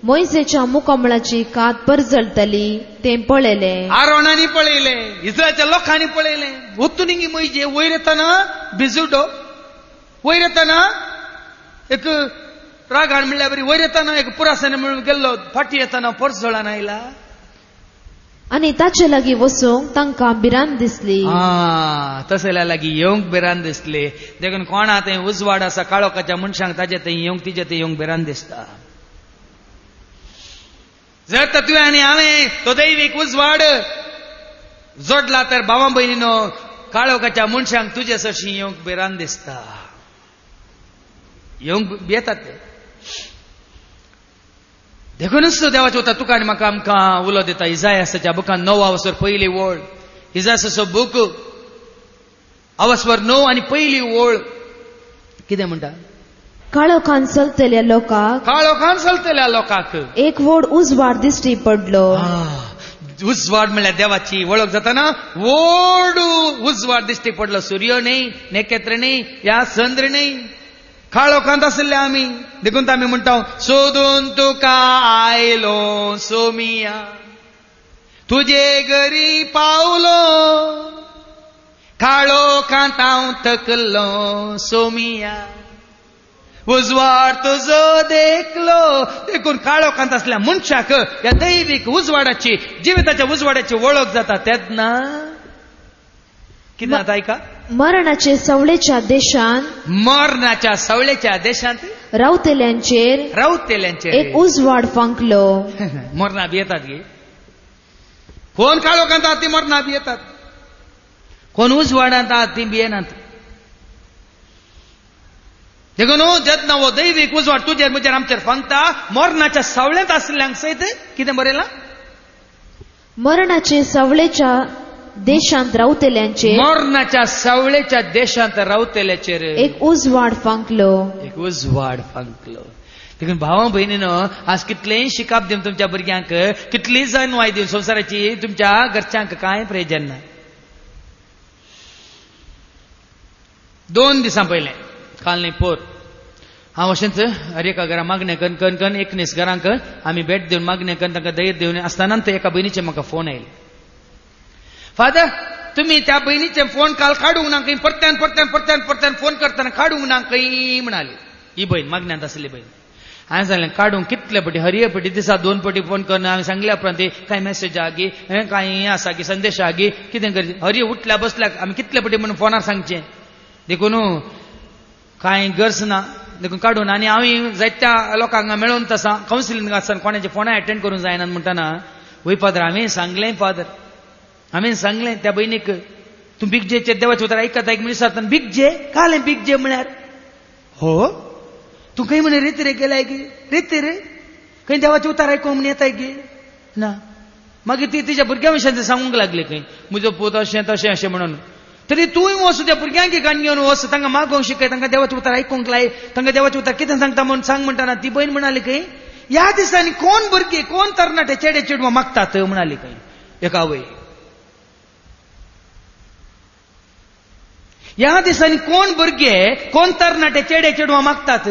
मोइसेच्या मुखामळाची कात पर्जळतली ते पळयले. आरोनानी पळयले, इस्रायलच्या लोकांनी पळयले. ओतुनिंगी मैजे वयर येताना भिजुडो, वयर येताना एक रागाण म्हणल्या बरी वयर येताना एक पुरासाने म्हणून गेल्लो, फाटी येताना पर्जळान आयला आनी ताचे लागीं वचूंक तांकां भिरांत दिसली. तसल्या लागीं येवंक भिरांत दिसले. देखून कोणा थंय उजवाड आसा काळोखाच्या मनशांक ताचे थंय येवंक तिचे थंय येवंक भिरांत दिसता. जर तर तुवें आनी हांवें तो दैवीक उजवाड जोडला तर भावा भयणीनो काळोखाच्या मनशांक तुजे सरशी येवंक भिरांत दिसता. येवंक येतात ते. देखूनच देवाचे उतर तुका आनी म्हाका आमकां उलो दिता. इजायासाच्या बुकान 9 वसर पयली ओळ. इजायासाचो बूक 9 आनी पयली ओळ कितें म्हणटा? काळोखान चलतल्या लोकांक एक व्हड उजवाड दिश्टी पडलो. उजवाड म्हणल्यार देवाची वळख जाताना व्हड उजवाड दिश्टी पडलो. सूर्य न्ही, नखेत्र न्ही, या चंद्र न्ही, काळोखांत आसले आमी. देखून आमी म्हणटा सोदून तुका आयलो सोमिया, तुजे घरी पावलो, काळोखांत हांव थकलो सोमिया, उजवाड तुजो देखलो. देखून काळोखांत असल्या मनशाक या दैवीक उजवाडाची जिविताच्या उजवाडाची वळख जाता. तेन्ना कितें जाता ऐका? मरणाचे सवळेच्या देशांत रावतेल्यांचेर एक उजवाड फांकलो. मरणा भियेतात गे. कोण काळोखांत आहात ती मरणा भियेतात, कोण उजवाडांत आहात ती भियेनात. देखून जेन्ना हो दैवीक उजवाड तुजेर म्हजेर आमचेर फांकता, मरणाच्या सावळ्यांत आसल्यांक सयत कितें बरयलां? मरणाचे सवळेच्या देशांत रावतेल्यांचेर, मरणाच्या सावळेच्या देशांत रावतेल्याचेर एक उजवाड फांकलो. देखून भावा भयणीनो आज कितलेंय शिकाप दिवन तुमच्या भुरग्यांक, कितलीय जन्माय दिवन संवसाराची तुमच्या घरच्यांक कांय प्रयोजन ना. 2 दिसां पयलें काल न्ही पोर हांव अशेंच हर एका घरा मागणें कन 19 घरांक आमी भेट दिवन मागणें करून तांकां धैर्य दिवन आसतना एका भयणीचे म्हाका फोन आयले. फादर तुम्ही त्या बहिणीचे फोन काल काढूंक ना खंय, परत्यान फोन करताना काढूंक ना खंय म्हणाली. ही बहीण मागण्यांत आसली बहीण. हांवें सांगलें काढूंक कितले पटी, हरिये पटी दिसा 2 पटी फोन करून हांवें सांगल्या उपरांत कांय मेसेज आहा गी, कांय हें आसा की संदेश आहा गी, कितें करचें? हरिये उठल्या बसल्याक आमी कितले पटी म्हणून फोनार सांगचें. देखून कांय गरज ना. देखून काडून आनी हांवें जायत्या लोकांक मेळून तसा कावन्सिलींग आसतना कोणाचे फोना अटेंड करूंक जायना म्हणटाना वय फादर हांवें सांगलें त्या भयणीक तूं बिग जेचेर देवाचें उतर आयकता एक मनीस आसतना बिग जे कालें बिग जे म्हळ्यार हो तूं खंय म्हणे रेती गेलाय गे रेती रे खंय देवाचें उतर आयकूंक म्हण येताय गे ना. मागीर ती तिच्या भुरग्यां विशयान सांगूंक लागली खंय म्हजो पूत अशें तशें अशें म्हणून. तरी तूंय वच त्या भुरग्यांक गाणी घेवन वच, तांकां मागोवंक शिकय, तांकां देवाचें उतर आयकूंक लाय, तांकां देवाचें उतर कितें सांगता म्हणून सांग म्हणटाना ती बहीण म्हणाली खंय ह्या दिसांनी कोण भुरगे कोण तरणाटे चेडे चेडवां मागतात म्हणाली खंय एका आवय. ह्या दिसांनी कोण भुरगे कोण तरणाटे चेडे चेडवां मागतात.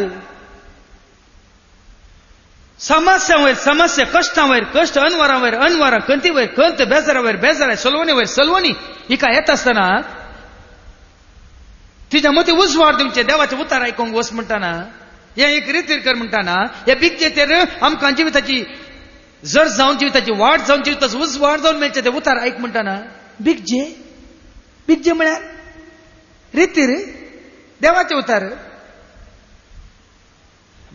समस्या वयर समस्या, कश्टां वयर कश्ट, अनवरां वयर अनवरां, कंती वयर कंत, बेजारा वयर बेजारा, सलवणी वयर सलवणी हिका येत आसतना तुझ्या मती उजवाड दिवचे देवाचे उतार ऐकूंक वस म्हणटाना हे एक रितीर कर म्हणटाना हे बिगजे तेर आमकां जिविताची जड जावन जिविताची वाड जावन जिविताचो उजवाड जावन मेळचे ते उतार ऐक म्हणटाना बिगजे बिगजे म्हळ्यार रितीर देवाचे उतार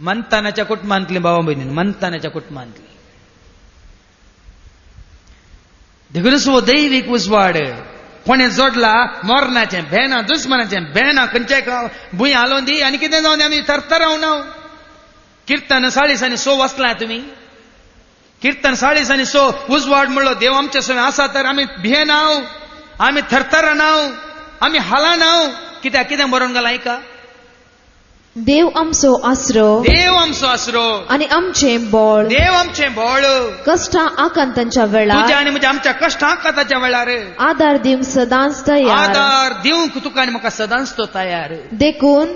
मंतानाच्या कुटुंबांतली भावा भयणीन मंतानाच्या कुटुंबांतली देखून वो दैवीक उजवाड कोणे जोडला मोरनाचे भेना दुस्मनाचे भेना खंयच्याय भुंय हालोवन दी आनी कितें जावन आमी तरतराव ना कीर्तन 6:30 वाचला तुम्ही कीर्तन 6:30 उजवाड म्हणलो देव आमचे सगळे आसा तर आमी भियेनाव आमी थरथरनाव आमी हालानाव कित्याक कितें बरोवन घाला ऐका देव आमचो आसरो देव आमचो आसरो आनी आमचे बळ देव आमचे बळ कश्टां आकांतांच्या वेळार तुज्या आनी म्हज्या आमच्या कश्टां आकांताच्या वेळार आदार दिवंक सदांच तयार आदार दिवंक तुका आनी म्हाका सदांच तो तयार देखून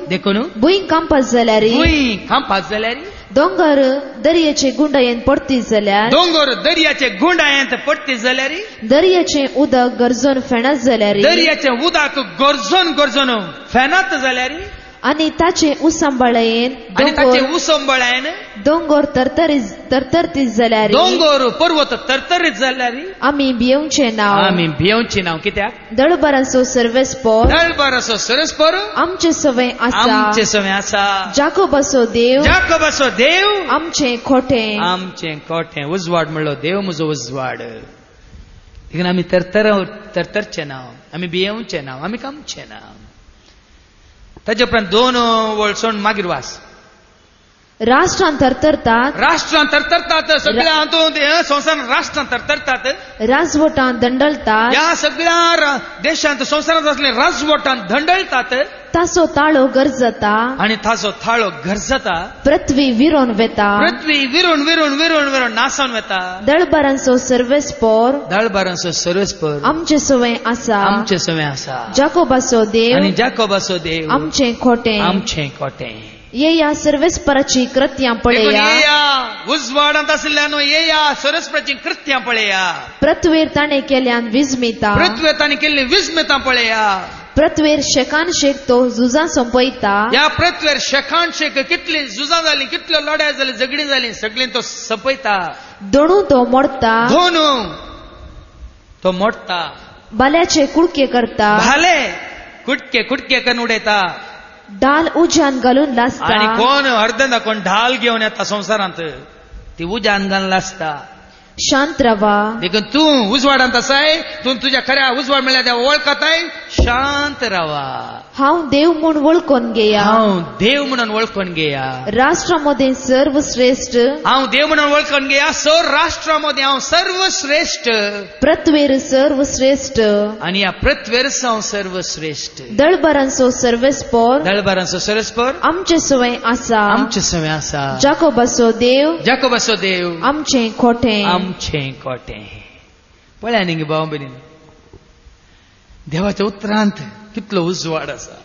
भुंय कांपत जाल्यार भुंय कांपात जाल्यार दोंगर दर्याचे गुंडायेन पडती जाल्यार दोंगर दर्याचे गुंडायेंत पडटी जाल्यार दर्याचे उदक गरजून फेणत जाल्यार दर्याचे उदक गरजून फेनात जाल्यार आनी ताचे उसंबळयेन दोंगर तरतरीत जाल्यार दोंगर पर्वत तरतरीत जाल्यार आमी भियेवचे नाव कित्याक दळबराचो सर्वेस्पर आमचे सवय आसा जाकोबाचो देव आमचे खोटे उजवाड म्हणलो देव म्हजो उजवाड देखून आमी तरतरचे नाव आमी भियेवचे नाव आमी कामचे नाव ताचे उपरांत 2 वर्सां मागीर वास राष्ट्रांत तरतरतात सगळ्या हातूंत संवसारांत राष्ट्रांत तरतरतात राजवटांत दंडळतात ह्या सगळ्या देशांत संवसारांत असले राजवटांत दंडळतात ताचो ताळो गरजता आनी ताचो थाळो गरजता पृथ्वी विरोन वेता विरून नासावन वेता दळबरांचो सर्वेस्पर आमचे सवय आसा जाकोबाचो देव आमचे खोटे ये या सर्वेस्पराची कृत्यां पळया उजवाडांत आशिल्ल्यान ये या सर्वेस्पराची कृत्यां पळया पृथ्वीर ताणें केल्यान विस्मिता पृथ्वीर ताणें केल्ली विस्मितां पळया पृथ्वीर शेकान शेक तो झुजां सोंपयता ह्या पृथ्वीर शेकान शेक कितली झुजां जाली कितल्यो लढाई जाली झगडी जाली सगळी तो सोंपयता दोनू तो मोडता बाल्याचे कुडके करता भाले कुडके करून उडयता ढाल उज्यान घालून लासता आनी कोण अर्धना कोण ढाल घेवन येता संवसारांत ती उज्यान घालून लासता शांत रावा देखून तूं उजवाडांत आसाय तूं तुज्या खऱ्या उजवाड म्हणल्यार देव वळखताय शांत रावा हांव देव म्हूण वळखून घेया राष्ट्रामध्ये सर्वश्रेष्ठ हांव देव म्हणून वळखून घेया राष्ट्रामध्ये हांव सर्वश्रेष्ठ पृथ्वीर सर्वश्रेष्ठ आनी ह्या पृथ्वीर हांव सर्वश्रेष्ठ दळबरांचो सर्वेस्पर आमचे सवय आसा जाकोबाचो देव आमचे खोटे पळया न्ही भाव भयणीन देवाच्या उतरांत कितलो उजवाड आसा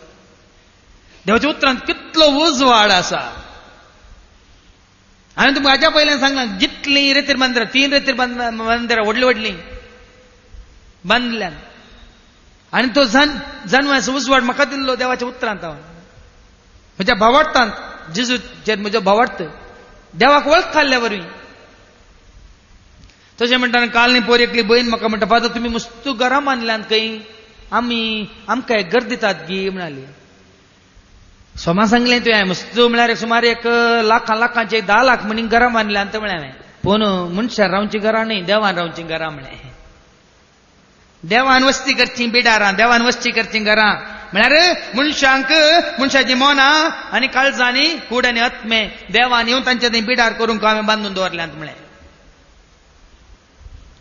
हांवें तुमकां हाच्या पयल्यान सांगलां जितलीं रेतीर मंदिरां 3 रेतीर मंदिरां व्हडलीं बांदल्यान आनी तो जानवाचो उजवाड म्हाका दिल्लो देवाच्या उतरांत हांव म्हज्या भावार्थांत जेजूचेर म्हजो भावार्थ देवाक वळखल्या वरवीं तशें म्हणटा काल न्ही पोर एकली भयण म्हाका म्हणटा फादर तुमी मस्त घरां बांदल्यात खंय आमकां घर दितात गी म्हणाली सोमा सांगलें तुवें मस्त म्हळ्यार सुमार 1 लाखांचे 10 लाख म्हणी घरां बांदल्यात म्हळें हांवें पूण मनशार रावची घरां न्ही देवान रावची घरां म्हळें देवान वस्ती करची बिडारां देवान वस्ती करची घरां म्हळ्यार मनशाची मोनां आनी काळजांनी कूड आनी आत्मे देवान येवन तांचे थंय बिडार करूंक हांवें बांदून दवरल्यात म्हळें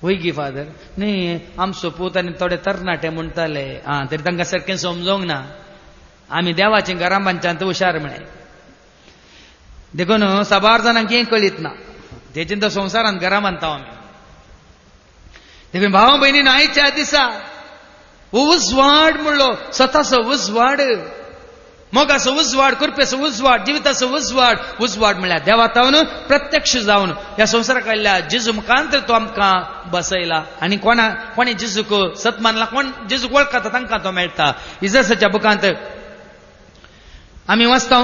वय गी फादर न्ही आमचो पूत आनी थोडे तरणाटे म्हणटाले तरी तांकां सारकें समजोंक ना आमी देवाचीं घरां बांदच्यांत हुशार म्हळें देखून 7 जाणांक हें कळीत ना तेचीन तो संवसारांत घरां बांदता आमी देखून भाव भयणीन आयच्या दिसा उजवाड म्हणलो स्वताचो उजवाड मोगाचो उजवाड कृपेचो उजवाड जिविताचो उजवाड म्हळ्यार देवातावन प्रत्यक्ष जावन ह्या संवसाराक आयिल्ल्या जेजू मुखांतर तो आमकां बसयला आनी कोणी जेजूक सत मानला कोण जेजूक वळखता तांकां तो मेळटा इजासाच्या बुकांत आम्ही वाचता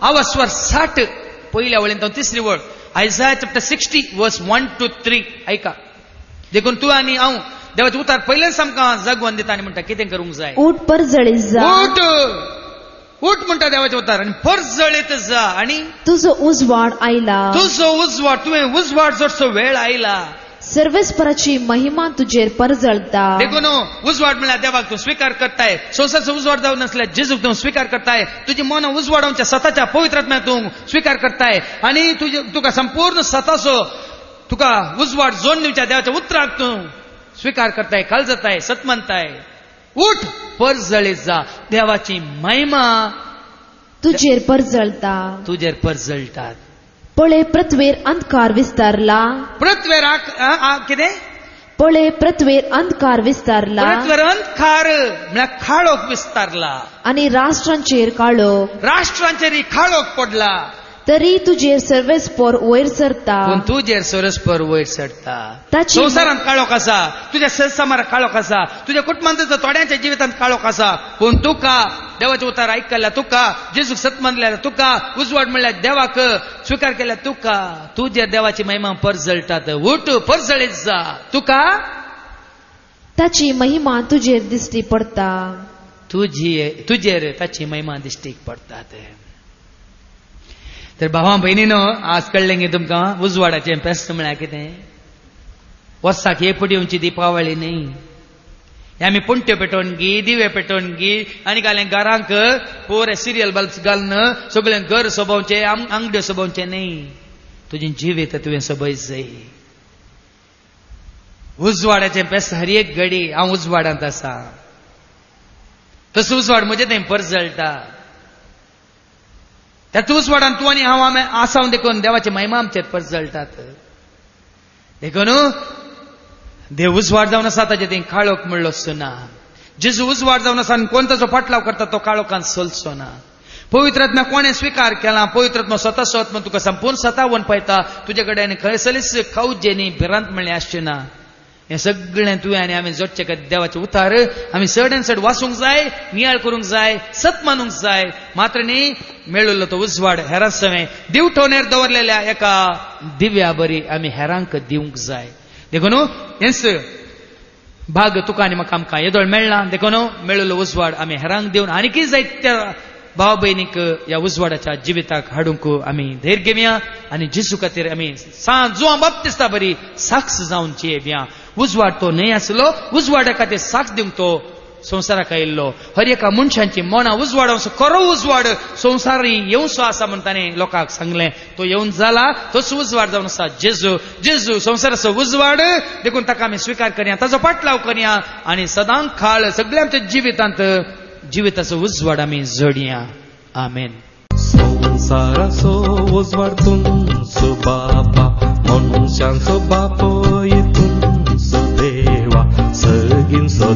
आवास्वर 60 पहिल्या वळीन तिसरी वळ आयझाया चॅप्टर 60 वर्स 1 to 3 ऐका. देखून तू आणि हांव देवाचे उतार पहिलेच आमकां जगवून दिता आनी म्हणटा कितें करूंक जाय. उठ परजळीत जा. उठ म्हणटा देवाचे उतार आनी परजळीत जा आनी तुजो उजवाड आयला. तुजो उजवाड तुवें उजवाड जोडचो वेळ आयला. सर्वेस्पराची महिमा तुजेर परजळता. देखून उजवाड म्हळ्यार देवाक तूं स्वीकार करताय. संवसारचो उजवाड जावन नासल्यार जेजूक तूं स्वीकार करताय. तुजी मन उजवाडांच्या सताच्या पवित्र आत्म्याक तूं स्वीकार करताय आनी तुका संपूर्ण सताचो तुका उजवाड जोडून दिवच्या देवाच्या उतराक तूं स्वीकार करताय, काळजताय, सतमनताय. उठ परजळीत जा. देवाची महिमा तुजेर परजळता. तुजेर परजळटात. पळय पृथ्वीर अंधकार विस्तारला. पृथ्वीर कितें पळय पृथ्वीर अंधकार विस्तारला. पृथ्वीर अंधकार म्हळ्यार काळोख विस्तारला आनी राष्ट्रांचेर काळोख. राष्ट्रांचेर काळोख पडला. तरी तुजेर सर्वेस्पर वयर सरता. पूण तुजेर सर्वेस्पर वयर सरता. ताची संवसारांत काळोख आसा, तुज्या संसारांत काळोख आसा, तुज्या कुटुंबांत थोड्यांच्या जिवितांत काळोख आसा. पूण तुका देवाचे उतार आयकल्या तुका, जेजूक सत मानल्या तुका, उजवाड म्हणल्यार देवाक स्वीकार केल्या तुका, तुजेर देवाची महिमा परजळटात. उठ परजळीत जा. तुका ताची महिमा तुजेर दिश्टी पडता. तुजेर ताची महिमा दिश्टीक पडटात. तर भावां भयणीनो, आज कळ्ळें गे तुमकां उजवाडाचें फेस्त म्हळ्यार कितें. वर्साक एक पटी येवची दिपावळी न्ही. आमी पुण्ट्यो पेटोवन गी, दिवे पेटोवन गी आनी घालें घरांक पोरे सिरियल बल्ब्स घालून सगळें घर सोबोवचें, अंगड्यो सोबोवचें न्ही. तुजें जिवीत तुवें सोबयत जाय. उजवाडाचें फेस्त हर एक घडी हांव उजवाडांत आसा. तसो उजवाड म्हजे थंय परजळटा. त्या उजवाडांत तूं आनी हांव आसावन देखून देवाची महिमा आमचेर परजळटात. देखून देव उजवाड जावन आसा ताचे थंय काळोख म्हणलो सुना. जेजू उजवाड जावन आसा आनी कोण ताचो फाटलाव करता तो काळोखांत चलचो ना. पवित्र आत्म्या कोणें स्वीकार केला. पवित्र आत्मा स्वता आत्मा तुका संपूर्ण सतावन पळयता. तुजे कडेन खंयसरलीच खावचे न्ही, भिरांत म्हणलें आसचें ना. हें सगळें तुवें आनी आमी जोडचें का देवाचे उतार आमी चड चड वाचूंक जाय, नियाळ करूंक जाय, सत मानूंक जाय. मात्र न्ही मेळिल्लो तो उजवाड हेरां सवें दिवठोनेर दवरलेल्या एका दिव्या बरी आमी हेरांक दिवंक जाय. देखून हेंच भाग तुका आनी म्हाका आमकां येदोळ मेळना. देखून मेळिल्लो उजवाड आमी हेरांक दिवन आनीकय जायत्या भाव भयणीक ह्या उजवाडाच्या जिविताक हाडूंक आमी धैर्य घेवया आनी जेजू खातीर आमी जुआं बाप्तिस्ता बरी साक्ष जावन जियेवया. उजवाड तो न्हय आसलो, उजवाडा खातीर साक्ष दिवंक तो संवसाराक आयिल्लो. हर एका मनशांची मनां उजवाडावचो खरो उजवाड संवसारी येवचो आसा म्हण ताणें लोकांक सांगलें. तो येवन जाला, तोच उजवाड जावन आसा जेजू. जेजू संवसाराचो उजवाड. देखून ताका आमी स्वीकार करया, ताचो पाटलाव करया आनी सदांच खाळ सगळ्या आमच्या जिवितांत जिविताचो उजवाड आमी जोडया. आमेन. संसाराचो उजवाड तुमचो बापा, मनशांचो बाप तुमचो देवा, सगळींचो